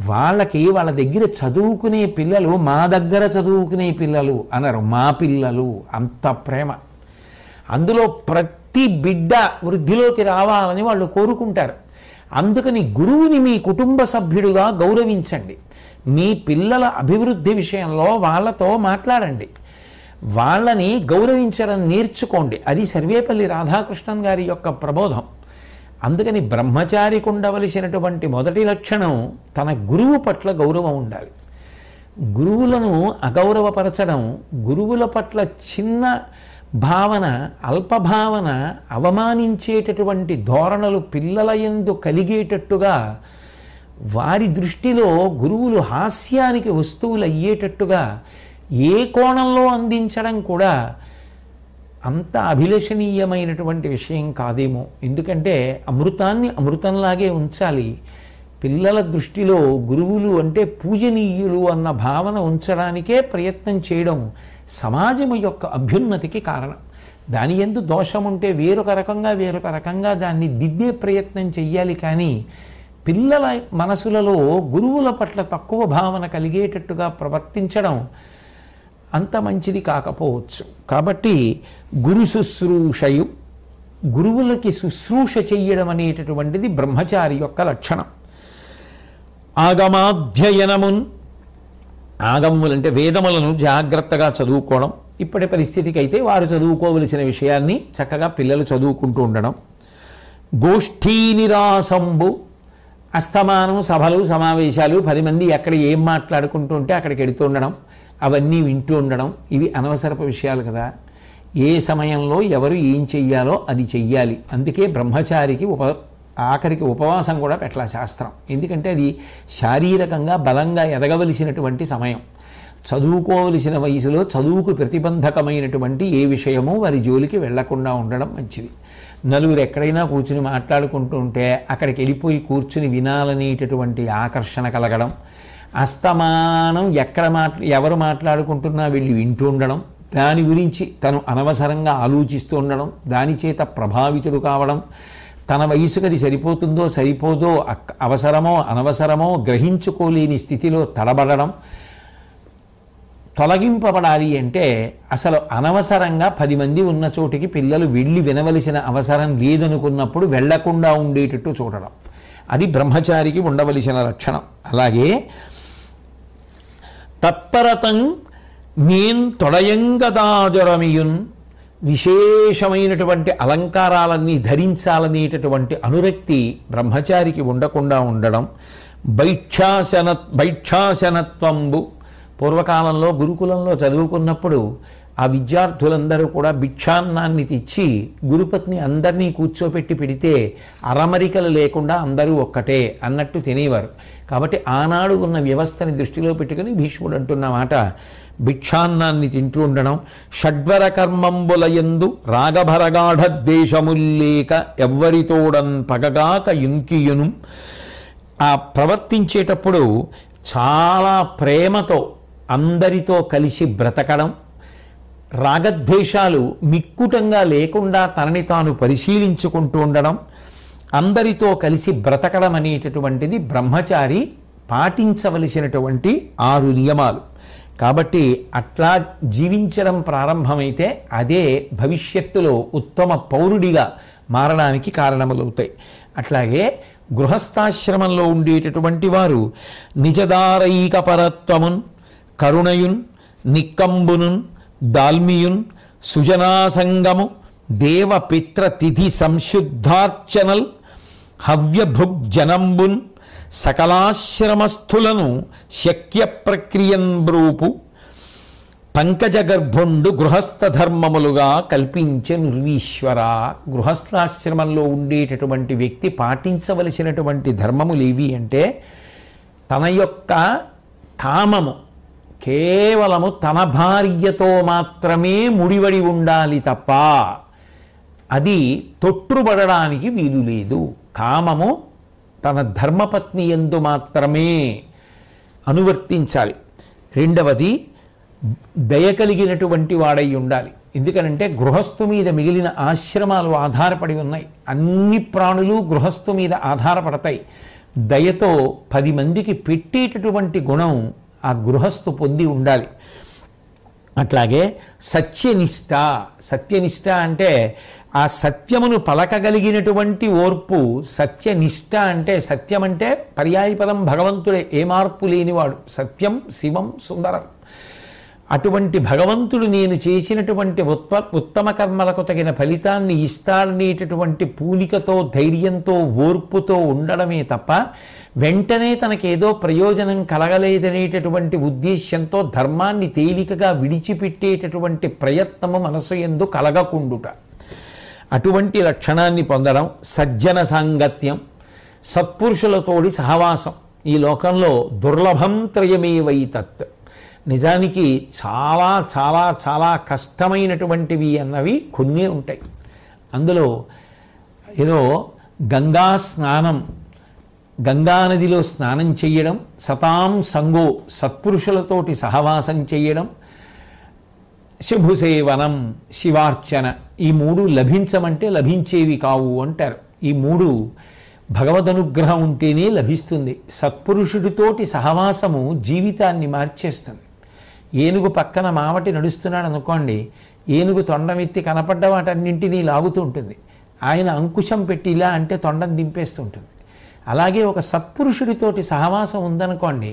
వాళ్ళకి వాళ్ళ దగ్గర చదువుకునే పిల్లలు మా దగ్గర చదువుకునే పిల్లలు అన్నారు, మా పిల్లలు. అంత ప్రేమ. అందులో ప్రతి బిడ్డ వృద్ధిలోకి రావాలని వాళ్ళు కోరుకుంటారు. అందుకని గురువుని మీ కుటుంబ సభ్యుడిగా గౌరవించండి. మీ పిల్లల అభివృద్ధి విషయంలో వాళ్ళతో మాట్లాడండి, వాళ్ళని గౌరవించడం నేర్చుకోండి. అది సర్వేపల్లి రాధాకృష్ణన్ గారి యొక్క ప్రబోధం. అందుకని బ్రహ్మచారికి ఉండవలసినటువంటి మొదటి లక్షణం తన గురువు పట్ల గౌరవం ఉండాలి. గురువులను అగౌరవపరచడం, గురువుల పట్ల చిన్న భావన, అల్పభావన, అవమానించేటటువంటి ధోరణులు పిల్లల యందు కలిగేటట్టుగా, వారి దృష్టిలో గురువులు హాస్యానికి వస్తువులు అయ్యేటట్టుగా ఏ కోణంలో అందించడం కూడా అంత అభిలషణీయమైనటువంటి విషయం కాదేమో. ఎందుకంటే అమృతాన్ని అమృతంలాగే ఉంచాలి. పిల్లల దృష్టిలో గురువులు అంటే పూజనీయులు అన్న భావన ఉంచడానికే ప్రయత్నం చేయడం సమాజం యొక్క అభ్యున్నతికి కారణం. దాని యందు దోషం ఉంటే వేరొక రకంగా దాన్ని దిద్దే ప్రయత్నం చెయ్యాలి. కానీ పిల్లల మనసులలో గురువుల పట్ల తక్కువ భావన కలిగేటట్టుగా ప్రవర్తించడం అంత మంచిది కాకపోవచ్చు. కాబట్టి గురు శుశ్రూషయు, గురువులకి శుశ్రూష చెయ్యడం అనేటటువంటిది బ్రహ్మచారి యొక్క లక్షణం. ఆగమాధ్యయనమున్, ఆగములంటే వేదములను జాగ్రత్తగా చదువుకోవడం. ఇప్పటి పరిస్థితికి అయితే వారు చదువుకోవలసిన విషయాన్ని చక్కగా పిల్లలు చదువుకుంటూ ఉండడం. గోష్ఠీ నిరాసంబు, అస్తమానం సభలు సమావేశాలు, 10 మంది ఎక్కడ ఏం మాట్లాడుకుంటూ ఉంటే అక్కడికి వెడుతూ ఉండడం, అవన్నీ వింటూ ఉండడం, ఇవి అనవసరపు విషయాలు కదా. ఏ సమయంలో ఎవరు ఏం చెయ్యాలో అది చెయ్యాలి. అందుకే బ్రహ్మచారికి ఆఖరికి ఉపవాసం కూడా పెట్టాల శాస్త్రం. ఎందుకంటే అది శారీరకంగా బలంగా ఎదగవలసినటువంటి సమయం. చదువుకోవలసిన వయసులో చదువుకు ప్రతిబంధకమైనటువంటి ఏ విషయమో వారి జోలికి వెళ్లకుండా ఉండడం మంచిది. నలుగురు ఎక్కడైనా కూర్చుని మాట్లాడుకుంటూ ఉంటే అక్కడికి వెళ్ళిపోయి కూర్చుని వినాలనేటటువంటి ఆకర్షణ కలగడం, అస్తమానం ఎవరు మాట్లాడుకుంటున్నా వెళ్ళి వింటూ ఉండడం, దాని గురించి తను అనవసరంగా ఆలోచిస్తూ ఉండడం, దాని చేత ప్రభావితుడు కావడం, తన వయసుకు అది సరిపోతుందో సరిపోదో అవసరమో అనవసరమో గ్రహించుకోలేని స్థితిలో తడబడడం. తొలగింపబడాలి అంటే అసలు అనవసరంగా 10 మంది ఉన్న చోటికి పిల్లలు వెళ్ళి వినవలసిన అవసరం లేదనుకున్నప్పుడు వెళ్లకుండా ఉండేటట్టు చూడడం, అది బ్రహ్మచారికి ఉండవలసిన లక్షణం. అలాగే తత్పరతం నేను తొడయంగదాజరమియున్, విశేషమైనటువంటి అలంకారాలన్నీ ధరించాలనేటటువంటి అనురక్తి బ్రహ్మచారికి ఉండకుండా ఉండడం. భైక్షాసనత్వంబు, పూర్వకాలంలో గురుకులంలో చదువుకున్నప్పుడు ఆ విద్యార్థులందరూ కూడా భిక్షాన్నాన్ని తెచ్చి గురుపత్ని అందరినీ కూర్చోపెట్టి పెడితే అరమరికలు లేకుండా అందరూ ఒక్కటే అన్నట్టు తినేవారు. కాబట్టి ఆనాడు ఉన్న వ్యవస్థని దృష్టిలో పెట్టుకుని భీష్ముడు అంటున్న మాట భిక్షాన్నాన్ని తింటూ ఉండడం. షడ్వర కర్మంబులయందు రాగభరగాఢ ద్వేషముల్లేక ఎవ్వరితోడన్ పగగాక యుంకియును, ఆ ప్రవర్తించేటప్పుడు చాలా ప్రేమతో అందరితో కలిసి బ్రతకడం, రాగద్వేషాలు మిక్కుటంగా లేకుండా తనని తాను పరిశీలించుకుంటూ ఉండడం, అందరితో కలిసి బ్రతకడం అనేటటువంటిది బ్రహ్మచారి పాటించవలసినటువంటి 6 నియమాలు. కాబట్టి అట్లా జీవించడం ప్రారంభమైతే అదే భవిష్యత్తులో ఉత్తమ పౌరుడిగా మారడానికి కారణములవుతాయి. అట్లాగే గృహస్థాశ్రమంలో ఉండేటటువంటి వారు నిజదారైకపరత్వమున్ కరుణయున్ నిక్కంబునున్ దాల్మియున్ సుజనాసంగము దేవపిత్ర తిథి సంశుద్ధార్చనల్ హవ్యభృగ్జనంబున్ సకలాశ్రమస్థులను శక్య ప్రక్రియన్ బ్రూపు పంకజగర్భుండు గృహస్థ ధర్మములుగా కల్పించే నిర్వీశ్వర. గృహస్థాశ్రమంలో ఉండేటటువంటి వ్యక్తి పాటించవలసినటువంటి ధర్మములు ఏవి అంటే తన యొక్క కామము కేవలము తన భార్యతో మాత్రమే ముడివడి ఉండాలి తప్ప అది తొట్టుబడడానికి వీలు లేదు. కామము తన ధర్మపత్ని యందు మాత్రమే అనువర్తించాలి. రెండవది దయ కలిగినటువంటి వాడై ఉండాలి. ఎందుకనంటే గృహస్థు మీద మిగిలిన ఆశ్రమాలు ఆధారపడి ఉన్నాయి. అన్ని ప్రాణులు గృహస్థు మీద ఆధారపడతాయి. దయతో 10 మందికి పెట్టేటటువంటి గుణం ఆ గృహస్థు పొంది ఉండాలి. అట్లాగే సత్యనిష్ట. సత్యనిష్ట అంటే ఆ సత్యమును పలకగలిగినటువంటి ఓర్పు. సత్యనిష్ట అంటే సత్యం అంటే పర్యాయపదం భగవంతుడే, ఏ మార్పు లేనివాడు. సత్యం శివం సుందరం. అటువంటి భగవంతుడు నేను చేసినటువంటి ఉత్తమ కర్మలకు తగిన ఫలితాన్ని ఇస్తాడనేటటువంటి పూనికతో ధైర్యంతో ఓర్పుతో ఉండడమే తప్ప వెంటనే తనకేదో ప్రయోజనం కలగలేదనేటటువంటి ఉద్దేశ్యంతో ధర్మాన్ని తేలికగా విడిచిపెట్టేటటువంటి ప్రయత్నము మనసు యందు కలగకుండుట. అటువంటి లక్షణాన్ని పొందడం. సజ్జన సాంగత్యం, సత్పురుషులతోడి సహవాసం. ఈ లోకంలో దుర్లభం త్రయమేవైతత్. నిజానికి చాలా చాలా చాలా కష్టమైనటువంటివి అన్నవి కొన్ని ఉంటాయి. అందులో ఏదో గంగా స్నానం, గంగానదిలో స్నానం చేయడం, సతాం సంగో సత్పురుషులతోటి సహవాసం చేయడం, శుభుసేవనం శివార్చన, ఈ 3 లభించమంటే లభించేవి కావు అంటారు. ఈ 3 భగవదనుగ్రహం ఉంటేనే లభిస్తుంది. సత్పురుషుడితోటి సహవాసము జీవితాన్ని మార్చేస్తుంది. ఏనుగు పక్కన మావటి నడుస్తున్నాడు అనుకోండి, ఏనుగు తొండమెత్తి కనపడ్డ వాటన్నింటినీ లాగుతూ ఉంటుంది. ఆయన అంకుశం పెట్టి ఇలా అంటే తొండం దింపేస్తుంటుంది. అలాగే ఒక సత్పురుషుడితోటి సహవాసం ఉందనుకోండి,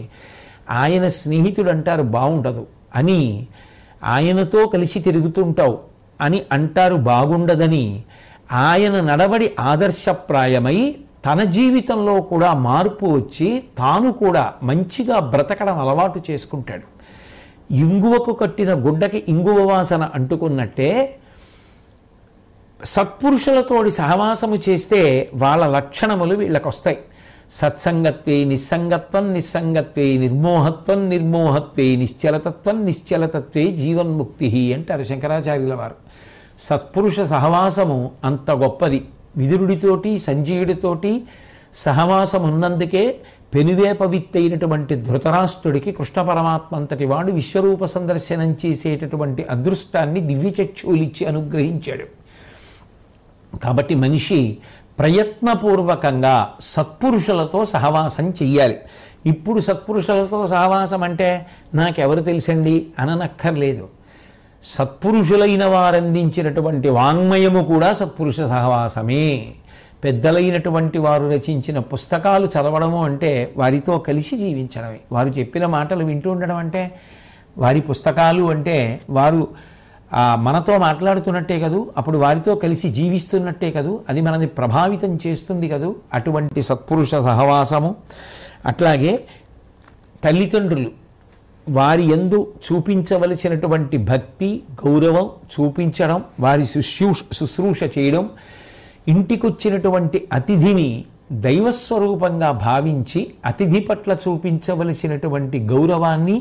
ఆయన స్నేహితుడు అంటారు బాగుండదు అని, ఆయనతో కలిసి తిరుగుతుంటావు అని అంటారు బాగుండదని, ఆయన నడవడి ఆదర్శప్రాయమై తన జీవితంలో కూడా మార్పు వచ్చి తాను కూడా మంచిగా బ్రతకడం అలవాటు చేసుకుంటాడు. ఇంగువకు కట్టిన గుడ్డకి ఇంగువ వాసన అంటుకున్నట్టే సత్పురుషులతోటి సహవాసము చేస్తే వాళ్ళ లక్షణములు వీళ్ళకు వస్తాయి. సత్సంగత్వే నిస్సంగత్వం, నిస్సంగత్వే నిర్మోహత్వం, నిర్మోహత్వే నిశ్చలతత్వం, నిశ్చలతత్వే జీవన్ముక్తి అంటారు శంకరాచార్యుల వారు. సత్పురుష సహవాసము అంత గొప్పది. విదురుడితోటి సంజయుడితోటి సహవాసం ఉన్నందుకే పెనువేప విత్తైనటువంటి ధృతరాష్ట్రుడికి కృష్ణ పరమాత్మ అంతటి వాడు విశ్వరూప సందర్శనం చేసేటటువంటి అదృష్టాన్ని దివ్యచక్షులిచ్చి అనుగ్రహించాడు. కాబట్టి మనిషి ప్రయత్నపూర్వకంగా సత్పురుషులతో సహవాసం చెయ్యాలి. ఇప్పుడు సత్పురుషులతో సహవాసం అంటే నాకెవరు తెలుసండి అననక్కర్లేదు. సత్పురుషులైన వారందించినటువంటి వాంగ్మయము కూడా సత్పురుష సహవాసమే. పెద్దలైనటువంటి వారు రచించిన పుస్తకాలు చదవడము అంటే వారితో కలిసి జీవించడమే. వారు చెప్పిన మాటలు వింటూ ఉండడం అంటే, వారి పుస్తకాలు అంటే వారు మనతో మాట్లాడుతున్నట్టే కదూ, అప్పుడు వారితో కలిసి జీవిస్తున్నట్టే కదూ, అది మనని ప్రభావితం చేస్తుంది కదూ. అటువంటి సత్పురుష సహవాసము. అట్లాగే తల్లిదండ్రులు వారి యందు చూపించవలసినటువంటి భక్తి గౌరవం చూపించడం, వారి శుశ్రూష చేయడం, ఇంటికొచ్చినటువంటి అతిథిని దైవస్వరూపంగా భావించి అతిథి పట్ల చూపించవలసినటువంటి గౌరవాన్ని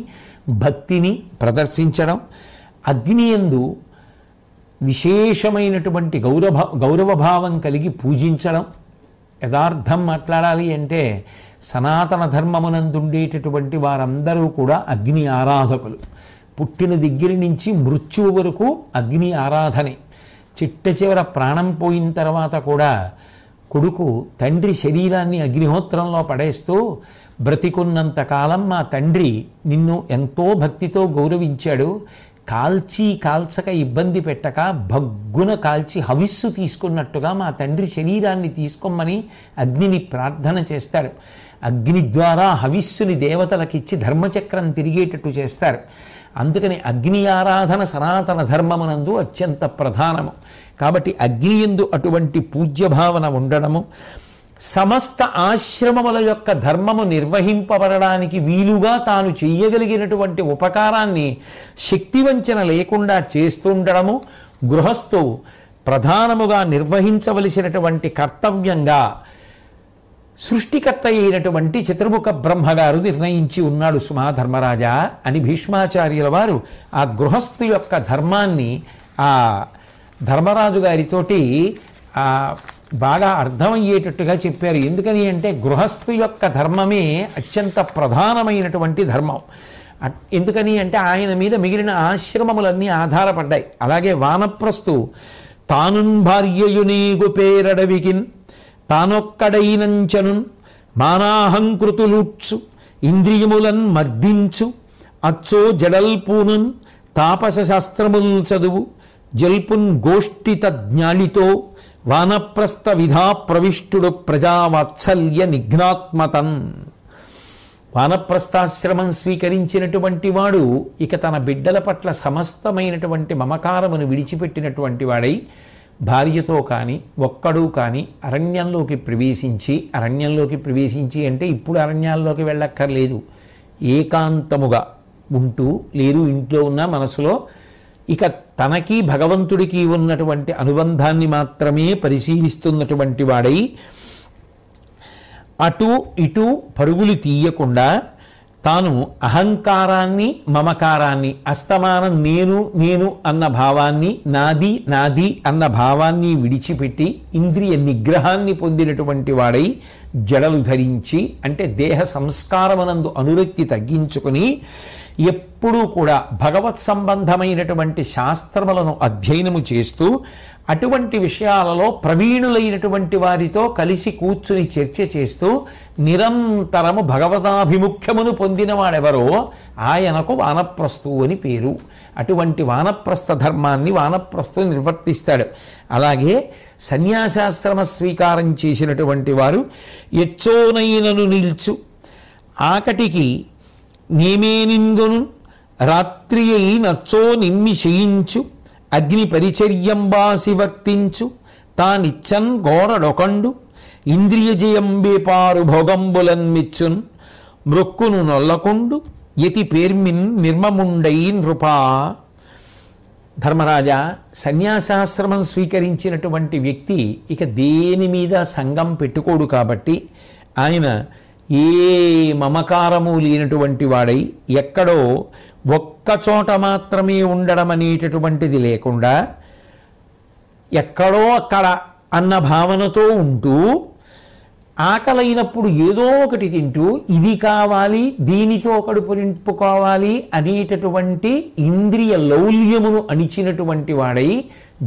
భక్తిని ప్రదర్శించడం, అగ్నియందు విశేషమైనటువంటి గౌరవభావం కలిగి పూజించడం. యథార్థం మాట్లాడాలి అంటే సనాతన ధర్మమునందుండేటటువంటి వారందరూ కూడా అగ్ని ఆరాధకులు. పుట్టిన దగ్గర నుంచి మృత్యువు వరకు అగ్ని ఆరాధనే. చిట్ట చివర ప్రాణం పోయిన తర్వాత కూడా కొడుకు తండ్రి శరీరాన్ని అగ్నిహోత్రంలో పడేస్తూ, బ్రతికున్నంత కాలం మా తండ్రి నిన్ను ఎంతో భక్తితో గౌరవించాడు, కాల్చక ఇబ్బంది పెట్టక భగ్గున కాల్చి హవిస్సు తీసుకున్నట్టుగా మా తండ్రి శరీరాన్ని తీసుకోమని అగ్నిని ప్రార్థన చేస్తాడు. అగ్ని ద్వారా హవిస్సుని దేవతలకిచ్చి ధర్మచక్రం తిరిగేటట్టు చేస్తారు. అందుకని అగ్ని ఆరాధన సనాతన ధర్మమునందు అత్యంత ప్రధానము. కాబట్టి అగ్నియందు అటువంటి పూజ్యభావన ఉండడము, సమస్త ఆశ్రమముల యొక్క ధర్మము నిర్వహింపబడడానికి వీలుగా తాను చెయ్యగలిగినటువంటి ఉపకారాన్ని శక్తివంచన లేకుండా చేస్తుండడము, గృహస్థు ప్రధానముగా నిర్వహించవలసినటువంటి కర్తవ్యంగా సృష్టికర్త అయినటువంటి చతుర్ముఖ బ్రహ్మగారు నిర్ణయించి ఉన్నాడు సుమా ధర్మరాజా అని భీష్మాచార్యుల వారు ఆ గృహస్థు యొక్క ధర్మాన్ని ఆ ధర్మరాజు గారితోటి బాగా అర్థమయ్యేటట్టుగా చెప్పారు. ఎందుకని అంటే గృహస్థు యొక్క ధర్మమే అత్యంత ప్రధానమైనటువంటి ధర్మం. ఎందుకని అంటే ఆయన మీద మిగిలిన ఆశ్రమములన్నీ ఆధారపడ్డాయి. అలాగే వానప్రస్థు తానున్ భార్యయునీగు పేరడవికిన్ తానొక్కడైనంచనున్ మానాహంకృతులుట్సు ఇంద్రియములన్ మర్దించు అచ్చో జడల్పూనున్ తాపస శాస్త్రముల్ చదువు జల్పున్ గోష్ఠిత జ్ఞాళితో వానప్రస్థ విధా ప్రవిష్టుడు ప్రజావాత్సల్య నిఘ్నాత్మతన్. వానప్రస్థాశ్రమం స్వీకరించినటువంటి వాడు ఇక తన బిడ్డల పట్ల సమస్తమైనటువంటి మమకారమును విడిచిపెట్టినటువంటి వాడై భార్యతో కానీ ఒక్కడూ కానీ అరణ్యంలోకి ప్రవేశించి అంటే ఇప్పుడు అరణ్యాల్లోకి వెళ్ళక్కర్లేదు, ఏకాంతముగా ఉంటూ, లేదు ఇంట్లో ఉన్న మనసులో ఇక తనకి భగవంతుడికి ఉన్నటువంటి అనుబంధాన్ని మాత్రమే పరిశీలిస్తున్నటువంటి వాడై అటు ఇటు పరుగులు తీయకుండా తాను అహంకారాన్ని మమకారాన్ని అస్తమానం నేను అన్న భావాన్ని, నాది అన్న భావాన్ని విడిచిపెట్టి ఇంద్రియ నిగ్రహాన్ని పొందినటువంటి వాడై జడలు ధరించి అంటే దేహ సంస్కారమునందు అనురక్తి తగ్గించుకుని ఎప్పుడూ కూడా భగవత్ సంబంధమైనటువంటి శాస్త్రములను అధ్యయనము చేస్తూ అటువంటి విషయాలలో ప్రవీణులైనటువంటి వారితో కలిసి కూర్చుని చర్చ చేస్తూ నిరంతరము భగవతాభిముఖ్యమును పొందినవాడెవరో ఆయనకు వానప్రస్థు అని పేరు. అటువంటి వానప్రస్థ ధర్మాన్ని వానప్రస్థు నిర్వర్తిస్తాడు. అలాగే సన్యాసాశ్రమ స్వీకారం చేసినటువంటి వారు ఎచ్చోనైనను నిల్చు ఆకటికి నేమేనింగొను రాత్రి అయి నచ్చో నిమ్మి చేయించు అగ్ని పరిచర్యంబాసి వర్తించు తానిచ్చన్ గోరడొకండు ఇంద్రియ జయంబేపారు భోగంబులన్ మిచ్చున్ మృక్కును నొల్లకొండు యతి పేర్మిన్ నిర్మముండై నృపా. ధర్మరాజా, సన్యాసాశ్రమం స్వీకరించినటువంటి వ్యక్తి ఇక దేని మీద సంగం పెట్టుకోడు కాబట్టి ఆయన ఏ మమకారము లేనటువంటి వాడై ఎక్కడో ఒక్కచోట మాత్రమే ఉండడం అనేటటువంటిది లేకుండా ఎక్కడో అక్కడ అన్న భావనతో ఉంటూ ఆకలైనప్పుడు ఏదో ఒకటి తింటూ ఇది కావాలి, దీనితో కడుపు నింపుకోవాలి అనేటటువంటి ఇంద్రియ లౌల్యమును అణిచినటువంటి వాడై,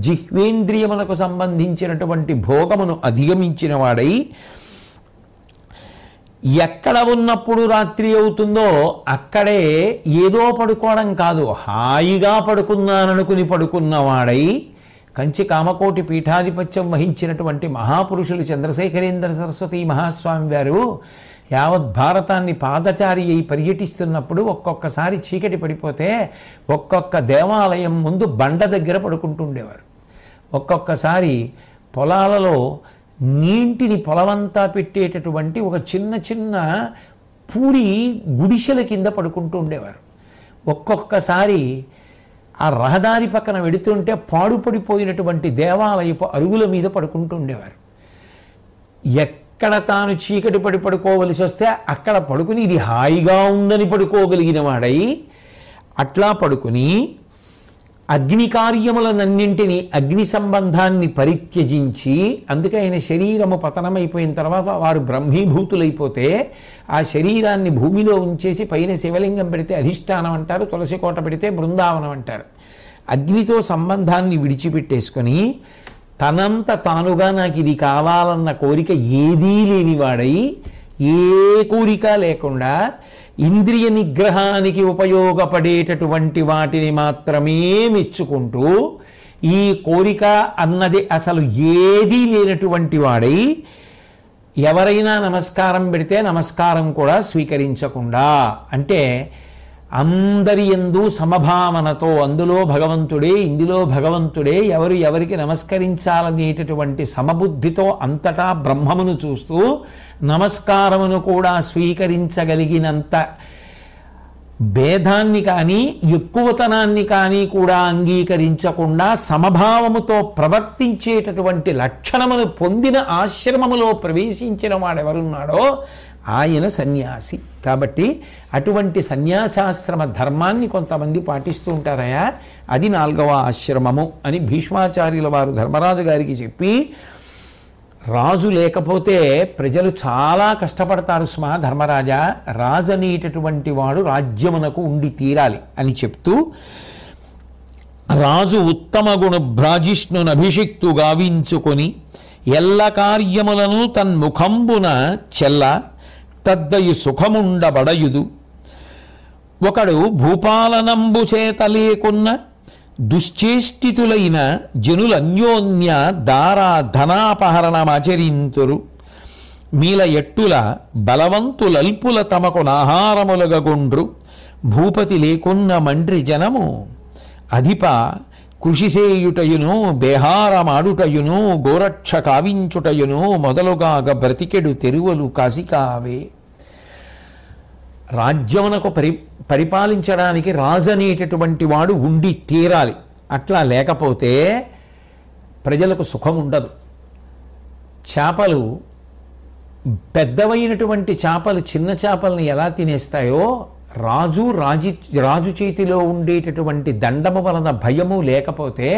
జిహ్వేంద్రియమునకు సంబంధించినటువంటి భోగమును అధిగమించిన వాడై, ఎక్కడ ఉన్నప్పుడు రాత్రి అవుతుందో అక్కడే ఏదో పడుకోవడం కాదు, హాయిగా పడుకున్నాననుకుని పడుకున్నవాడై, కంచి కామకోటి పీఠాధిపత్యం వహించినటువంటి మహాపురుషులు చంద్రశేఖరేంద్ర సరస్వతి మహాస్వామి వారు యావత్ భారతాన్ని పాదచారి అయి పర్యటిస్తున్నప్పుడు ఒక్కొక్కసారి చీకటి పడిపోతే ఒక్కొక్క దేవాలయం ముందు బండ దగ్గర పడుకుంటుండేవారు. ఒక్కొక్కసారి పొలాలలో నీటిని పొలమంతా పెట్టేటటువంటి ఒక చిన్న చిన్న పూరి గుడిసెల కింద పడుకుంటూ ఉండేవారు. ఒక్కొక్కసారి ఆ రహదారి పక్కన వెడుతుంటే పాడుపడిపోయినటువంటి దేవాలయపు అరుగుల మీద పడుకుంటూ ఉండేవారు. ఎక్కడ తాను చీకటి పడి పడుకోవలసి వస్తే అక్కడ పడుకుని ఇది హాయిగా ఉందని పడుకోగలిగిన వాడై అట్లా పడుకుని అగ్ని కార్యములనన్నింటినీ అగ్ని సంబంధాన్ని పరిత్యజించి, అందుకే ఆయన శరీరము పతనమైపోయిన తర్వాత వారు బ్రహ్మీభూతులైపోతే ఆ శరీరాన్ని భూమిలో ఉంచేసి పైన శివలింగం పెడితే అధిష్టానం అంటారు, తులసి కోట పెడితే బృందావనం అంటారు. అగ్నితో సంబంధాన్ని విడిచిపెట్టేసుకొని తనంత తానుగా నాకు ఇది కావాలన్న కోరిక ఏదీ లేనివాడై, ఏ కోరిక లేకుండా ఇంద్రియ నిగ్రహానికి ఉపయోగపడేటటువంటి వాటిని మాత్రమే మెచ్చుకుంటూ, ఈ కోరిక అన్నది అసలు ఏదీ లేనటువంటి వాడై, ఎవరైనా నమస్కారం పెడితే నమస్కారం కూడా స్వీకరించకుండా, అంటే అందరి యందు సమభావనతో, అందులో భగవంతుడే ఇందులో భగవంతుడే, ఎవరు ఎవరికి నమస్కరించాలనేటటువంటి సమబుద్ధితో అంతటా బ్రహ్మమును చూస్తూ నమస్కారమును కూడా స్వీకరించగలిగినంత భేదాన్ని కానీ ఎక్కువతనాన్ని కానీ కూడా అంగీకరించకుండా సమభావముతో ప్రవర్తించేటటువంటి లక్షణమును పొందిన ఆశ్రమములో ప్రవేశించిన వాడెవరున్నాడో ఆయన సన్యాసి. కాబట్టి అటువంటి సన్యాసాశ్రమ ధర్మాన్ని కొంతమంది పాటిస్తూ ఉంటారయా, అది 4వ ఆశ్రమము అని భీష్మాచార్యుల వారు ధర్మరాజు గారికి చెప్పి, రాజు లేకపోతే ప్రజలు చాలా కష్టపడతారు స్మా ధర్మరాజా, రాజు అనేటటువంటి వాడు రాజ్యమునకు ఉండి తీరాలి అని చెప్తూ, రాజు ఉత్తమ గుణ భ్రాజిష్ణును అభిషిక్తు గావించుకొని ఎల్ల కార్యములను తన్ముఖంబున చెల్ల తద్దయు సుఖముండబడయుదు, ఒకడు భూపాలనంబు చేత లేకున్న దుశ్చేష్టితులైన జనులన్యోన్య దారా ధనాపహరణమాచరింతురు, మీల ఎట్టుల బలవంతులల్పుల తమకు నాహారములగొండ్రు, భూపతి లేకున్న మండ్రి జనము అధిప కృషిసేయుటయును బేహారమాడుటయును గోరక్ష కావించుటయును మొదలుగాగ బ్రతికెడు తెరువలు కాసికావే. రాజ్యమునకు పరిపాలించడానికి రాజు అనేటటువంటి వాడు ఉండి తీరాలి. అట్లా లేకపోతే ప్రజలకు సుఖం ఉండదు. చేపలు, పెద్దవైనటువంటి చేపలు చిన్న చేపలను ఎలా తినేస్తాయో, రాజు చేతిలో ఉండేటటువంటి దండము వలన భయము లేకపోతే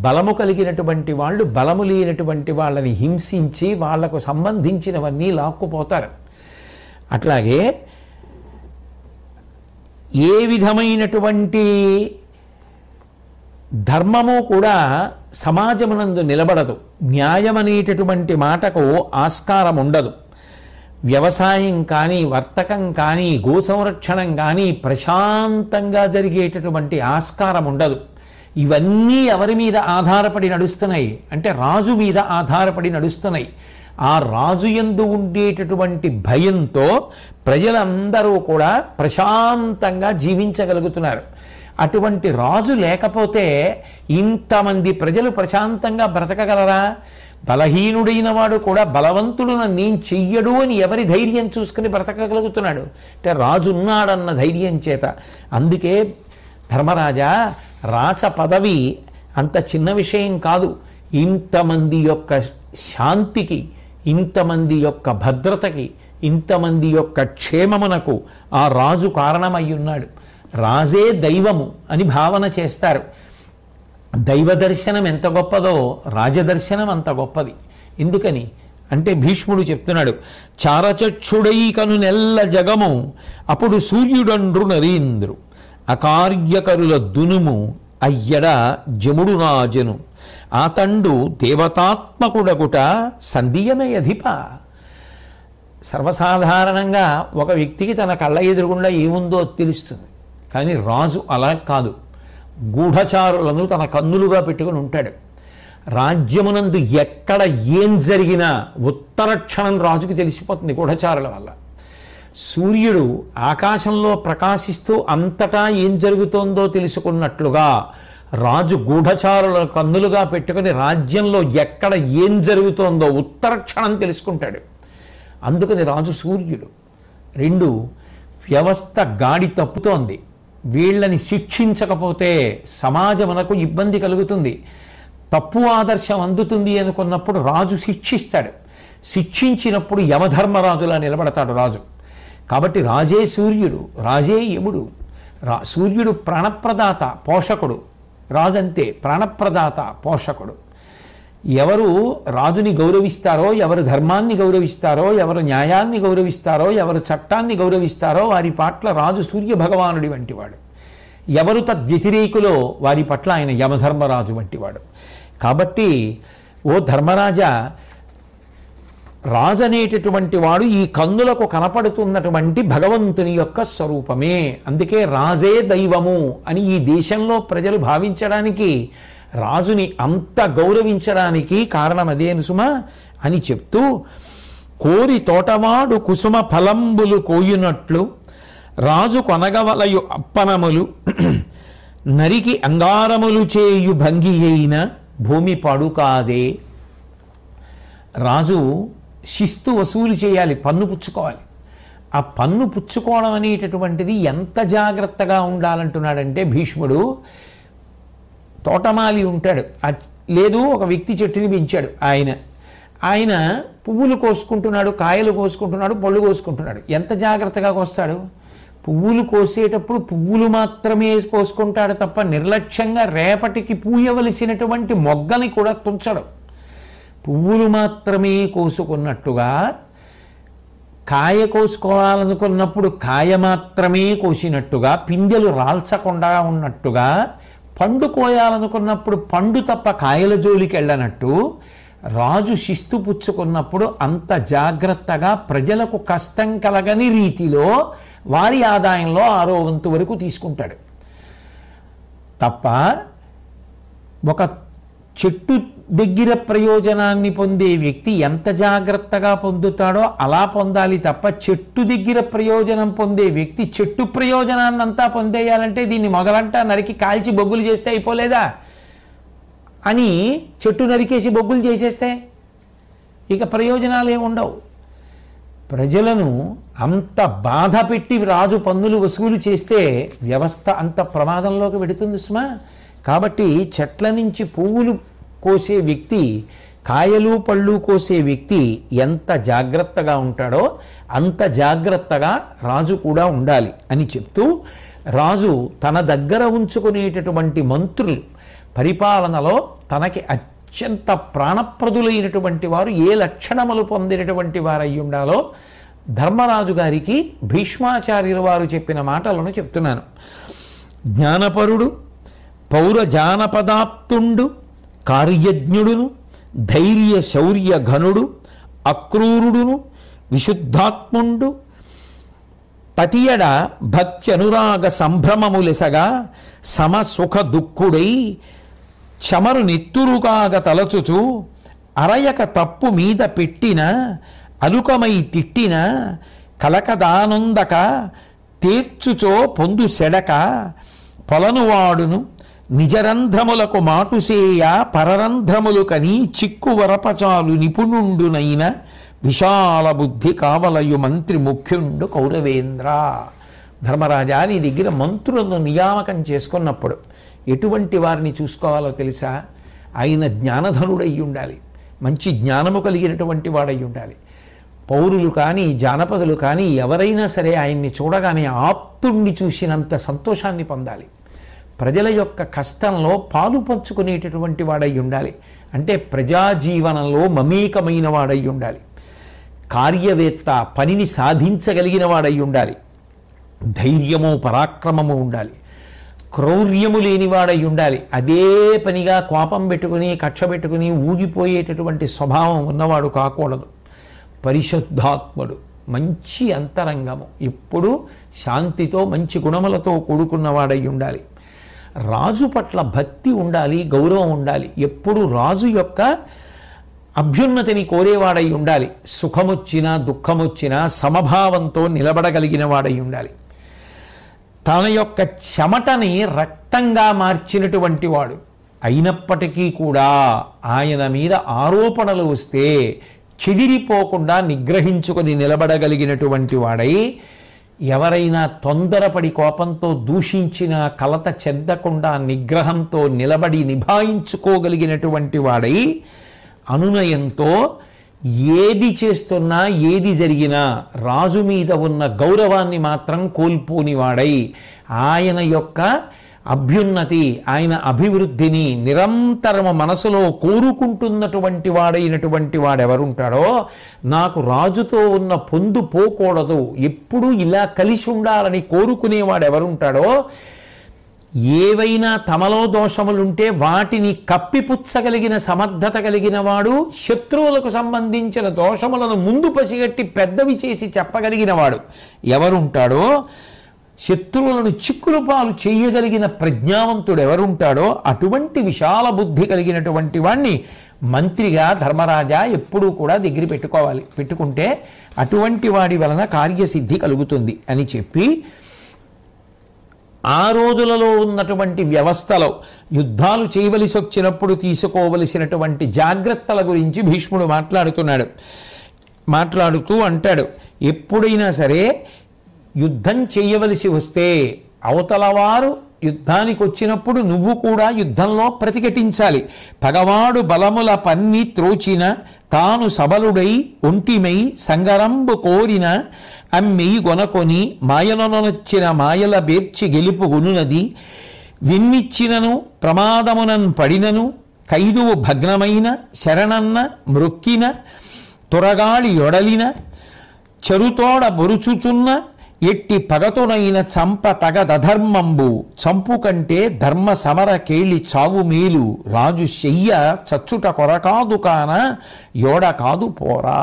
బలము కలిగినటువంటి వాళ్ళు బలము లేనటువంటి వాళ్ళని హింసించి వాళ్లకు సంబంధించినవన్నీ లాక్కుపోతారు. అట్లాగే ఏ విధమైనటువంటి ధర్మము కూడా సమాజమునందు నిలబడదు. న్యాయం అనేటటువంటి మాటకు ఆస్కారం ఉండదు. వ్యవసాయం కానీ, వర్తకం కానీ, గో సంరక్షణం కానీ ప్రశాంతంగా జరిగేటటువంటి ఆస్కారం ఉండదు. ఇవన్నీ ఎవరి మీద ఆధారపడి నడుస్తున్నాయి అంటే రాజు మీద ఆధారపడి నడుస్తున్నాయి. ఆ రాజు యందు ఉండేటటువంటి భయంతో ప్రజలందరూ కూడా ప్రశాంతంగా జీవించగలుగుతున్నారు. అటువంటి రాజు లేకపోతే ఇంతమంది ప్రజలు ప్రశాంతంగా బ్రతకగలరా? బలహీనుడైన వాడు కూడా బలవంతుడు నేను చెయ్యడు అని ఎవరి ధైర్యం చూసుకుని బ్రతకగలుగుతున్నాడు అంటే రాజున్నాడన్న ధైర్యం చేత. అందుకే ధర్మరాజా, రాచ పదవి అంత చిన్న విషయం కాదు. ఇంతమంది యొక్క శాంతికి, ఇంతమంది యొక్క భద్రతకి, ఇంతమంది యొక్క క్షేమమునకు ఆ రాజు కారణమై ఉన్నాడు. రాజే దైవము అని భావన చేస్తారు. దైవ దర్శనం ఎంత గొప్పదో రాజదర్శనం అంత గొప్పది. ఎందుకని అంటే భీష్ముడు చెప్తున్నాడు, చారచక్షుడై కను నెల్ల జగము అప్పుడు సూర్యుడండ్రు నరీంద్రు అకార్యకరుల దునుము అయ్యడ జముడు రాజను ఆతండు దేవతాత్మకుడగుట సంధియమయధిప. సర్వసాధారణంగా ఒక వ్యక్తికి తన కళ్ళ ఎదురుగుండా ఏముందో తెలుస్తుంది, కానీ రాజు అలా కాదు. గూఢచారులను తన కన్నులుగా పెట్టుకుని ఉంటాడు. రాజ్యమునందు ఎక్కడ ఏం జరిగినా ఉత్తర క్షణం రాజుకి తెలిసిపోతుంది గూఢచారుల వల్ల. సూర్యుడు ఆకాశంలో ప్రకాశిస్తూ అంతటా ఏం జరుగుతోందో తెలుసుకున్నట్లుగా రాజు గూఢచారుల కన్నులుగా పెట్టుకుని రాజ్యంలో ఎక్కడ ఏం జరుగుతోందో ఉత్తర క్షణం తెలుసుకుంటాడు. అందుకని రాజు సూర్యుడు. 2, వ్యవస్థ గాడి తప్పుతోంది, వీళ్ళని శిక్షించకపోతే సమాజమునకు ఇబ్బంది కలుగుతుంది, తప్పు ఆదర్శం అందుతుంది అనుకున్నప్పుడు రాజు శిక్షిస్తాడు. శిక్షించినప్పుడు యమధర్మరాజులా నిలబడతాడు రాజు. కాబట్టి రాజే సూర్యుడు, రాజే యముడు. సూర్యుడు ప్రాణప్రదాత, పోషకుడు. రాజు అంతే, ప్రాణప్రదాత, పోషకుడు. ఎవరు రాజుని గౌరవిస్తారో, ఎవరు ధర్మాన్ని గౌరవిస్తారో, ఎవరు న్యాయాన్ని గౌరవిస్తారో, ఎవరు చట్టాన్ని గౌరవిస్తారో వారి పట్ల రాజు సూర్య భగవానుడి వంటివాడు. ఎవరు తద్వ్యతిరేకులో వారి పట్ల ఆయన యమధర్మరాజు వంటివాడు. కాబట్టి ఓ ధర్మరాజా, రాజు అనేటటువంటి వాడు ఈ కన్నులకు కనపడుతున్నటువంటి భగవంతుని యొక్క స్వరూపమే. అందుకే రాజే దైవము అని ఈ దేశంలో ప్రజలు భావించడానికి, రాజుని అంత గౌరవించడానికి కారణం అదేను సుమా అని చెప్తూ, కోరి తోటవాడు కుసుమ ఫలంబులు కోయునట్లు రాజు కొనగవలయు అప్పనములు నరికి అంగారములు చేయు భంగి అయిన భూమి పాడు కాదే. రాజు శిస్తు వసూలు చేయాలి, పన్ను పుచ్చుకోవాలి. ఆ పన్ను పుచ్చుకోవడం అనేటటువంటిది ఎంత జాగ్రత్తగా ఉండాలంటున్నాడంటే భీష్ముడు, తోటమాలి ఉంటాడు, లేదు ఒక వ్యక్తి చెట్టుని పెంచాడు, ఆయన పువ్వులు కోసుకుంటున్నాడు, కాయలు కోసుకుంటున్నాడు, పళ్ళు కోసుకుంటున్నాడు. ఎంత జాగ్రత్తగా కోస్తాడు? పువ్వులు కోసేటప్పుడు పువ్వులు మాత్రమే కోసుకుంటాడు తప్ప నిర్లక్ష్యంగా రేపటికి పూయవలసినటువంటి మొగ్గని కూడా తుంచడు. పువ్వులు మాత్రమే కోసుకున్నట్టుగా, కాయ కోసుకోవాలనుకున్నప్పుడు కాయ మాత్రమే కోసినట్టుగా, పిందెలు రాల్చకుండా ఉన్నట్టుగా, పండు కోయాలనుకున్నప్పుడు పండు తప్ప కాయల జోలికి వెళ్ళనట్టు రాజు శిస్తు పుచ్చుకున్నప్పుడు అంత జాగ్రత్తగా ప్రజలకు కష్టం కలగని రీతిలో వారి ఆదాయంలో 6వ వంతు వరకు తీసుకుంటాడు తప్ప, ఒక చెట్టు దగ్గర ప్రయోజనాన్ని పొందే వ్యక్తి ఎంత జాగ్రత్తగా పొందుతాడో అలా పొందాలి తప్ప, చెట్టు దగ్గర ప్రయోజనం పొందే వ్యక్తి చెట్టు ప్రయోజనాన్ని అంతా పొందేయాలంటే దీన్ని మొదలంటా నరికి కాల్చి బొగ్గులు చేస్తే అయిపోలేదా అని చెట్టు నరికేసి బొగ్గులు చేసేస్తే ఇక ప్రయోజనాలు ఏమి ఉండవు. ప్రజలను అంత బాధ పెట్టి రాజు పన్నులు వసూలు చేస్తే వ్యవస్థ అంత ప్రమాదంలోకి వెడుతుంది సుమా. కాబట్టి చెట్ల నుంచి పువ్వులు కోసే వ్యక్తి, కాయలు పళ్ళు కోసే వ్యక్తి ఎంత జాగ్రత్తగా ఉంటాడో అంత జాగ్రత్తగా రాజు కూడా ఉండాలి అని చెప్తూ, రాజు తన దగ్గర ఉంచుకునేటటువంటి మంత్రులు పరిపాలనలో తనకి అత్యంత ప్రాణప్రదులైనటువంటి వారు ఏ లక్షణములు పొందినటువంటి వారై ఉండాలో ధర్మరాజు గారికి భీష్మాచార్యుల వారు చెప్పిన మాటలను చెప్తున్నాను. జ్ఞానపరుడు, పౌర జానపదాప్తుండు, కార్యజ్ఞుడును, ధైర్య శౌర్య ఘనుడు, అక్రూరుడును, విశుద్ధాత్ముండు, పతియడ భక్త్యనురాగ సంభ్రమములెసగా సమసుఖ దుఃఖుడై చమరు నెత్తురుకాగ తలచుచు అరయక తప్పు మీద పెట్టిన అలుకమై తిట్టిన కలకదానందక తీర్చుచో పొందు సెడక పొలనువాడును నిజరంధ్రములకు మాటుసేయ పరరంధ్రములు కని చిక్కు వరపచాలు నిపుణుండునైన విశాల బుద్ధి కావలయు మంత్రి ముఖ్యుండు కౌరవేంద్ర. ధర్మరాజా, నీ దగ్గర మంత్రులను నియామకం చేసుకున్నప్పుడు ఎటువంటి వారిని చూసుకోవాలో తెలుసా? ఆయన జ్ఞానధనుడై ఉండాలి, మంచి జ్ఞానము కలిగినటువంటి వాడై ఉండాలి. పౌరులు కానీ జానపదులు కానీ ఎవరైనా సరే ఆయన్ని చూడగానే ఆప్తుణ్ణి చూసినంత సంతోషాన్ని పొందాలి. ప్రజల యొక్క కష్టంలో పాలు పంచుకునేటటువంటి వాడై ఉండాలి. అంటే ప్రజాజీవనంలో మమేకమైన వాడై ఉండాలి. కార్యవేత్త, పనిని సాధించగలిగిన వాడై ఉండాలి. ధైర్యము పరాక్రమము ఉండాలి. క్రౌర్యము లేనివాడై ఉండాలి. అదే పనిగా కోపం పెట్టుకుని కక్ష పెట్టుకుని ఊగిపోయేటటువంటి స్వభావం ఉన్నవాడు కాకూడదు. పరిశుద్ధాత్ముడు, మంచి అంతరంగము, ఎప్పుడూ శాంతితో మంచి గుణములతో కూడుకున్నవాడై ఉండాలి. రాజు పట్ల భక్తి ఉండాలి, గౌరవం ఉండాలి. ఎప్పుడు రాజు యొక్క అభ్యున్నతిని కోరేవాడై ఉండాలి. సుఖమొచ్చినా దుఃఖమొచ్చినా సమభావంతో నిలబడగలిగిన వాడై ఉండాలి. తన యొక్క చెమటని రక్తంగా మార్చినటువంటి వాడు అయినప్పటికీ కూడా ఆయన మీద ఆరోపణలు వస్తే చెదిరిపోకుండా నిగ్రహించుకొని నిలబడగలిగినటువంటి వాడై, ఎవరైనా తొందరపడి కోపంతో దూషించిన కలత చెందకుండా నిగ్రహంతో నిలబడి నిభాయించుకోగలిగినటువంటి వాడై, అనునయంతో ఏది చేస్తున్నా ఏది జరిగినా రాజు మీద ఉన్న గౌరవాన్ని మాత్రం కోల్పోనివాడై, ఆయన యొక్క అభ్యున్నతి, ఆయన అభివృద్ధిని నిరంతరము మనసులో కోరుకుంటున్నటువంటి వాడైనటువంటి వాడెవరుంటాడో, నాకు రాజుతో ఉన్న పొందు పోకూడదు, ఎప్పుడూ ఇలా కలిసి ఉండాలని కోరుకునేవాడెవరుంటాడో, ఏవైనా తమలో దోషములుంటే వాటిని కప్పిపుచ్చగలిగిన సమర్థత కలిగిన వాడు, శత్రువులకు సంబంధించిన దోషములను ముందు పసిగట్టి పెద్దవి చేసి చెప్పగలిగిన వాడు ఎవరుంటాడో, శత్రువులను చిక్కులు పాలు చేయగలిగిన ప్రజ్ఞావంతుడు ఎవరుంటాడో, అటువంటి విశాల బుద్ధి కలిగినటువంటి వాణ్ణి మంత్రిగా ధర్మరాజా ఎప్పుడూ కూడా దగ్గర పెట్టుకుంటే అటువంటి వాడి వలన కార్యసిద్ధి కలుగుతుంది అని చెప్పి, ఆ రోజులలో ఉన్నటువంటి వ్యవస్థలో యుద్ధాలు చేయవలసి వచ్చినప్పుడు తీసుకోవలసినటువంటి జాగ్రత్తల గురించి భీష్ముడు మాట్లాడుతూ అంటాడు, ఎప్పుడైనా సరే యుద్ధం చేయవలసి వస్తే అవతలవారు యుద్ధానికి వచ్చినప్పుడు నువ్వు కూడా యుద్ధంలో ప్రతిఘటించాలి. పగవాడు బలముల పన్ని త్రోచిన తాను సబలుడై ఒంటిమై సంగరంబు కోరిన అమ్మెయి గొనకొని మాయలనొచ్చిన మాయల బేర్చి గెలుపు గునునది, విమ్మిచ్చినను ప్రమాదమునన్ పడినను ఖైదువు భగ్నమైన శరణన్న మృక్కిన తురగాళి యొడలిన చెరుతోడ బొరుచుచున్న ఎట్టి పగతునైన చంప తగదధర్మంబు చంపు కంటే ధర్మ సమర కేళి చావు మేలు రాజు శయ్య చచ్చుట కొరకాదు కాన యోడ కాదు పోరా.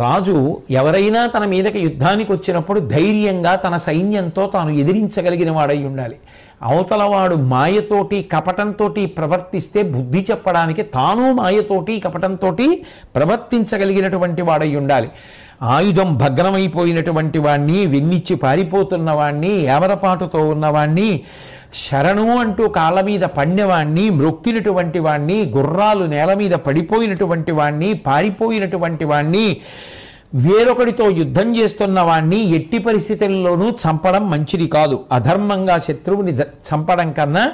రాజు ఎవరైనా తన మీదకి యుద్ధానికి వచ్చినప్పుడు ధైర్యంగా తన సైన్యంతో తాను ఎదిరించగలిగిన వాడై ఉండాలి. అవతలవాడు మాయతోటి కపటంతోటి ప్రవర్తిస్తే బుద్ధి చెప్పడానికి తాను మాయతోటి కపటంతోటి ప్రవర్తించగలిగినటువంటి వాడై ఉండాలి. ఆయుధం భగ్నమైపోయినటువంటి వాణ్ణి, వెన్నిచ్చి పారిపోతున్న వాణ్ణి, ఏమరపాటుతో ఉన్నవాణ్ణి, శరణు అంటూ కాళ్ళ మీద పడినవాణ్ణి, మ్రొక్కినటువంటి వాణ్ణి, గుర్రాలు నేల మీద పడిపోయినటువంటి వాణ్ణి, పారిపోయినటువంటి వాణ్ణి, వేరొకడితో యుద్ధం చేస్తున్న వాణ్ణి ఎట్టి పరిస్థితుల్లోనూ చంపడం మంచిది కాదు. అధర్మంగా శత్రువుని చంపడం కన్నా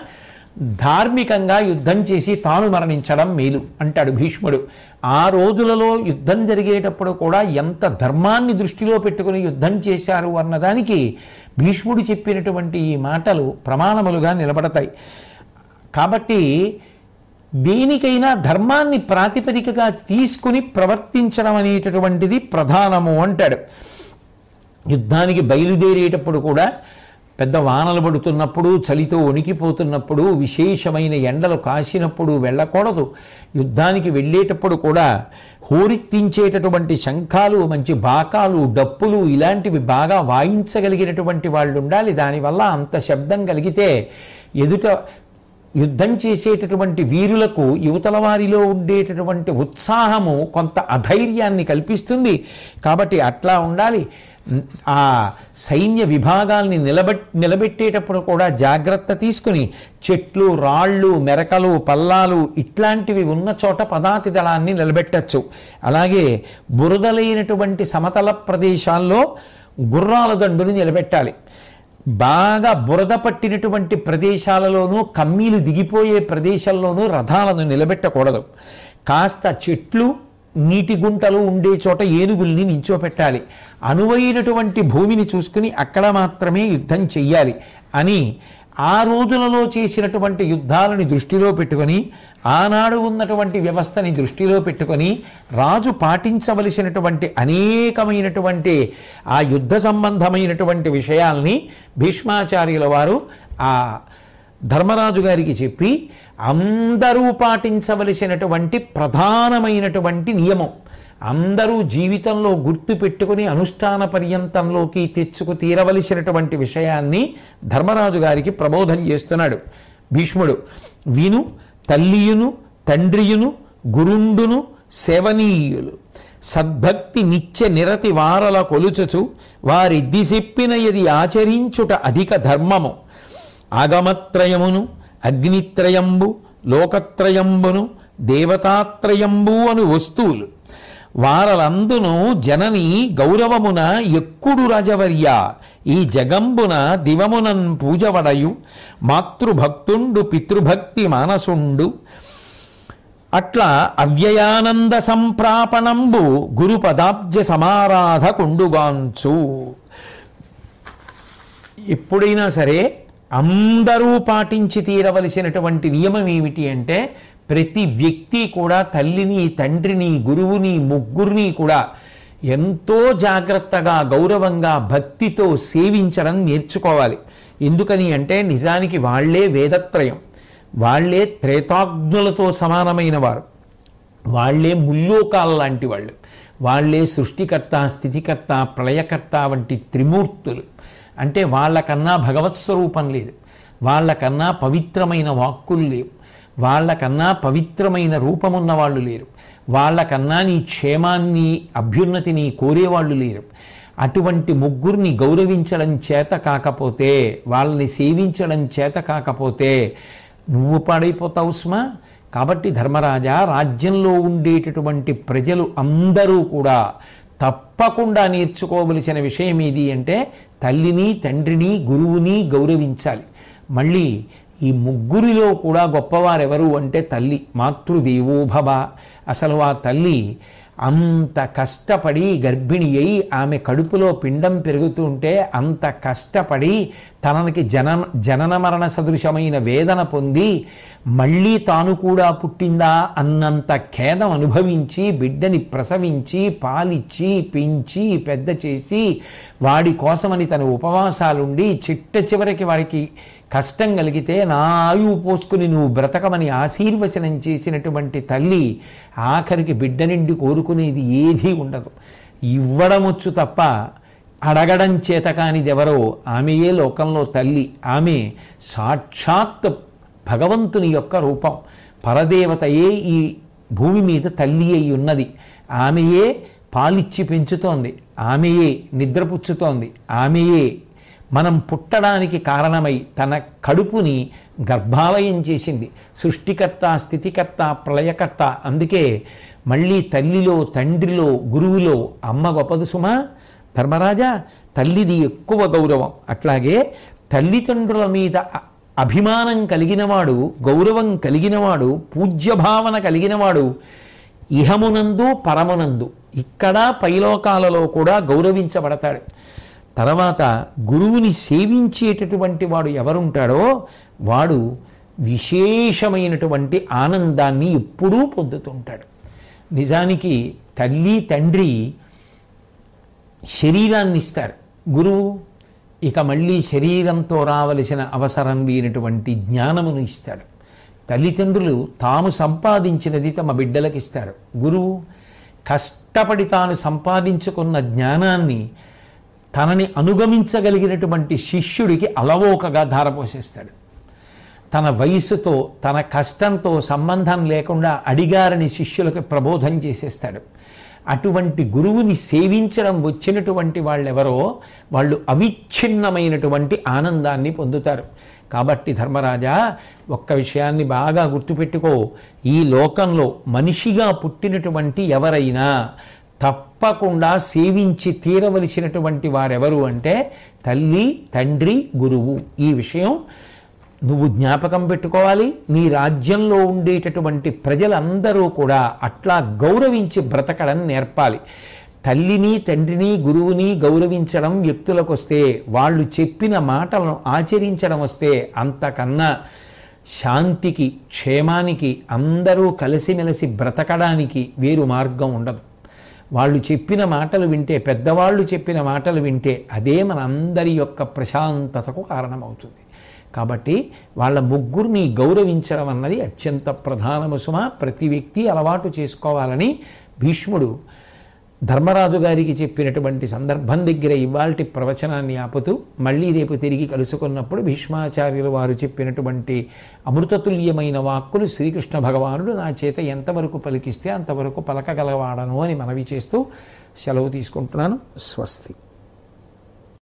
ధార్మికంగా యుద్ధం చేసి తాను మరణించడం మేలు అంటాడు భీష్ముడు. ఆ రోజులలో యుద్ధం జరిగేటప్పుడు కూడా ఎంత ధర్మాన్ని దృష్టిలో పెట్టుకుని యుద్ధం చేశారు అన్నదానికి భీష్ముడు చెప్పినటువంటి ఈ మాటలు ప్రమాణములుగా నిలబడతాయి. కాబట్టి దేనికైనా ధర్మాన్ని ప్రాతిపదికగా తీసుకుని ప్రవర్తించడం అనేటటువంటిది ప్రధానము అంటాడు. యుద్ధానికి బయలుదేరేటప్పుడు కూడా పెద్ద వానలు పడుతున్నప్పుడు, చలితో వణికిపోతున్నప్పుడు, విశేషమైన ఎండలు కాసినప్పుడు వెళ్ళకూడదు. యుద్ధానికి వెళ్ళేటప్పుడు కూడా హోరెత్తించేటటువంటి శంఖాలు, మంచి బాకాలు, డప్పులు ఇలాంటివి బాగా వాయించగలిగినటువంటి వాళ్ళు ఉండాలి. దానివల్ల అంత శబ్దం కలిగితే ఎదుట యుద్ధం చేసేటటువంటి వీరులకు యువతల వారిలో ఉండేటటువంటి ఉత్సాహము కొంత అధైర్యాన్ని కల్పిస్తుంది. కాబట్టి అట్లా ఉండాలి. ఆ సైన్య విభాగాల్ని నిలబెట్టేటప్పుడు కూడా జాగ్రత్త తీసుకుని చెట్లు, రాళ్ళు, మెరకలు, పల్లాలు ఇట్లాంటివి ఉన్న చోట పదాతి దళాన్ని నిలబెట్టచ్చు. అలాగే బురదలైనటువంటి సమతల ప్రదేశాల్లో గుర్రాల దండుని నిలబెట్టాలి. బాగా బురద పట్టినటువంటి ప్రదేశాలలోనూ, కమ్మీలు దిగిపోయే ప్రదేశాల్లోనూ రథాలను నిలబెట్టకూడదు. కాస్త చెట్లు, నీటి గుంటలు ఉండే చోట ఏనుగుల్ని నించోపెట్టాలి. అనువైనటువంటి భూమిని చూసుకుని అక్కడ మాత్రమే యుద్ధం చెయ్యాలి అని ఆ రోజులలో చేసినటువంటి యుద్ధాలని దృష్టిలో పెట్టుకొని, ఆనాడు ఉన్నటువంటి వ్యవస్థని దృష్టిలో పెట్టుకొని రాజు పాటించవలసినటువంటి అనేకమైనటువంటి ఆ యుద్ధ సంబంధమైనటువంటి విషయాల్ని భీష్మాచార్యుల వారు ఆ ధర్మరాజు గారికి చెప్పి, అందరూ పాటించవలసినటువంటి ప్రధానమైనటువంటి నియమం, అందరూ జీవితంలో గుర్తు పెట్టుకుని అనుష్ఠాన పర్యంతంలోకి తెచ్చుకు తీరవలసినటువంటి విషయాన్ని ధర్మరాజు గారికి ప్రబోధం చేస్తున్నాడు భీష్ముడు. విను, తల్లియును తండ్రియును గురుండును సేవనీయులు సద్భక్తి నిత్య నిరతి వారల కొలుచచు వారిద్ది చెప్పిన యది ఆచరించుట అధిక ధర్మము. ఆగమత్రయమును అగ్నిత్రయంబు లోకత్రయంబును దేవతాత్రయంబు అను వస్తువులు వారలందును జనని గౌరవమున ఎక్కుడు రాజవర్య ఈ జగంబున దివమునన్ పూజవడయు మాతృభక్తుండు పితృభక్తి మానసుండు అట్లా అవ్యయానంద సంప్రాపణంబు గురు పదాబ్జ సమారాధ కొండుగాంచు. ఎప్పుడైనా సరే అందరూ పాటించి తీరవలసినటువంటి నియమం ఏమిటి అంటే, ప్రతి వ్యక్తి కూడా తల్లిని తండ్రిని గురువుని ముగ్గురిని కూడా ఎంతో జాగ్రత్తగా గౌరవంగా భక్తితో సేవించడం నేర్చుకోవాలి. ఎందుకని అంటే నిజానికి వాళ్లే వేదత్రయం, వాళ్లే త్రేతాగ్నులతో సమానమైన వారు, వాళ్లే ముల్లోకాల లాంటి వాళ్ళు, వాళ్లే సృష్టికర్త స్థితికర్త ప్రళయకర్త వంటి త్రిమూర్తులు. అంటే వాళ్ళకన్నా భగవత్ స్వరూపం లేదు, వాళ్ళకన్నా పవిత్రమైన వాక్కులు లేవు, వాళ్ళకన్నా పవిత్రమైన రూపమున్న వాళ్ళు లేరు, వాళ్ళకన్నా నీ క్షేమాన్ని అభ్యున్నతిని కోరేవాళ్ళు లేరు. అటువంటి ముగ్గురిని గౌరవించడం చేత కాకపోతే, వాళ్ళని సేవించడం చేత కాకపోతే నువ్వు పాడైపోతావు సుమా. కాబట్టి ధర్మరాజా, రాజ్యంలో ఉండేటటువంటి ప్రజలు అందరూ కూడా తప్పకుండా నేర్చుకోవలసిన విషయం ఏది అంటే, తల్లిని తండ్రిని గురువుని గౌరవించాలి. మళ్ళీ ఈ ముగ్గురిలో కూడా గొప్పవారెవరు అంటే తల్లి, మాతృదేవోభవ. అసలు ఆ తల్లి అంత కష్టపడి గర్భిణి అయి ఆమె కడుపులో పిండం పెరుగుతుంటే అంత కష్టపడి తనకి జనన మరణ సదృశమైన వేదన పొంది మళ్ళీ తాను కూడా పుట్టిందా అన్నంత ఖేదం అనుభవించి బిడ్డని ప్రసవించి పాలిచ్చి పెంచి పెద్ద చేసి వాడి కోసమని తన ఉపవాసాలుండి చిట్ట చివరికి వాడికి కష్టం కలిగితే నా ఆయువు పోసుకుని నువ్వు బ్రతకమని ఆశీర్వచనం చేసినటువంటి తల్లి ఆఖరికి బిడ్డ నిండి కోరుకునేది ఏదీ ఉండదు. ఇవ్వడమొచ్చు తప్ప అడగడం చేత కానిదెవరో ఆమెయే లోకంలో తల్లి. ఆమె సాక్షాత్ భగవంతుని యొక్క రూపం, పరదేవతయే ఈ భూమి మీద తల్లి అయి ఉన్నది. ఆమెయే పాలిచ్చి పెంచుతోంది, ఆమెయే నిద్రపుచ్చుతోంది, ఆమెయే మనం పుట్టడానికి కారణమై తన కడుపుని గర్భాలయం చేసింది. సృష్టికర్త స్థితికర్త ప్రళయకర్త. అందుకే మళ్ళీ తల్లిలో తండ్రిలో గురువులో అమ్మ గొప్పదు సుమా. ధర్మరాజా, తల్లిది ఎక్కువ గౌరవం. అట్లాగే తల్లిదండ్రుల మీద అభిమానం కలిగినవాడు, గౌరవం కలిగినవాడు, పూజ్యభావన కలిగినవాడు ఇహమునందు పరమునందు ఇక్కడ పైలోకాలలో కూడా గౌరవించబడతాడు. తర్వాత గురువుని సేవించేటటువంటి వాడు ఎవరుంటాడో వాడు విశేషమైనటువంటి ఆనందాన్ని ఎప్పుడూ పొందుతుంటాడు. నిజానికి తల్లి తండ్రి శరీరాన్ని ఇస్తారు, గురువు ఇక మళ్ళీ శరీరంతో రావలసిన అవసరం లేనటువంటి జ్ఞానమును ఇస్తాడు. తల్లిదండ్రులు తాము సంపాదించినది తమ బిడ్డలకు ఇస్తారు. గురువు కష్టపడి తాను సంపాదించుకున్న జ్ఞానాన్ని తనని అనుగమించగలిగినటువంటి శిష్యుడికి అలవోకగా ధారపోసేస్తాడు. తన వయసుతో తన కష్టంతో సంబంధం లేకుండా అడిగారని శిష్యులకు ప్రబోధం చేసేస్తాడు. అటువంటి గురువుని సేవించడం వచ్చినటువంటి వాళ్ళెవరో వాళ్ళు అవిచ్ఛిన్నమైనటువంటి ఆనందాన్ని పొందుతారు. కాబట్టి ధర్మరాజా, ఒక్క విషయాన్ని బాగా గుర్తుపెట్టుకో, ఈ లోకంలో మనిషిగా పుట్టినటువంటి ఎవరైనా తప్పకుండా సేవించి తీరవలసినటువంటి వారెవరు అంటే తల్లి తండ్రి గురువు. ఈ విషయం నువ్వు జ్ఞాపకం పెట్టుకోవాలి. నీ రాజ్యంలో ఉండేటటువంటి ప్రజలందరూ కూడా అట్లా గౌరవించి బ్రతకడం నేర్పాలి. తల్లిని తండ్రిని గురువుని గౌరవించడం వ్యక్తులకు వస్తే, వాళ్ళు చెప్పిన మాటలను ఆచరించడం వస్తే, అంతకన్నా శాంతికి, క్షేమానికి, అందరూ కలిసిమెలిసి బ్రతకడానికి వేరు మార్గం ఉండదు. వాళ్ళు చెప్పిన మాటలు వింటే, పెద్దవాళ్ళు చెప్పిన మాటలు వింటే, అదే మన అందరి యొక్క ప్రశాంతతకు కారణమవుతుంది. కాబట్టి వాళ్ళ ముగ్గురిని గౌరవించడం అన్నది అత్యంత ప్రధానము సుమ. ప్రతి వ్యక్తి అలవాటు చేసుకోవాలని భీష్ముడు ధర్మరాజు గారికి చెప్పినటువంటి సందర్భం దగ్గర ఇవాల్టి ప్రవచనాన్ని ఆపుతూ, మళ్ళీ రేపు తిరిగి కలుసుకున్నప్పుడు భీష్మాచార్యులు వారు చెప్పినటువంటి అమృతతుల్యమైన వాక్కులు శ్రీకృష్ణ భగవానుడు నా చేత ఎంతవరకు పలికిస్తే అంతవరకు పలకగలవాడను అని మనవి చేస్తూ సెలవు తీసుకుంటున్నాను. స్వస్తి.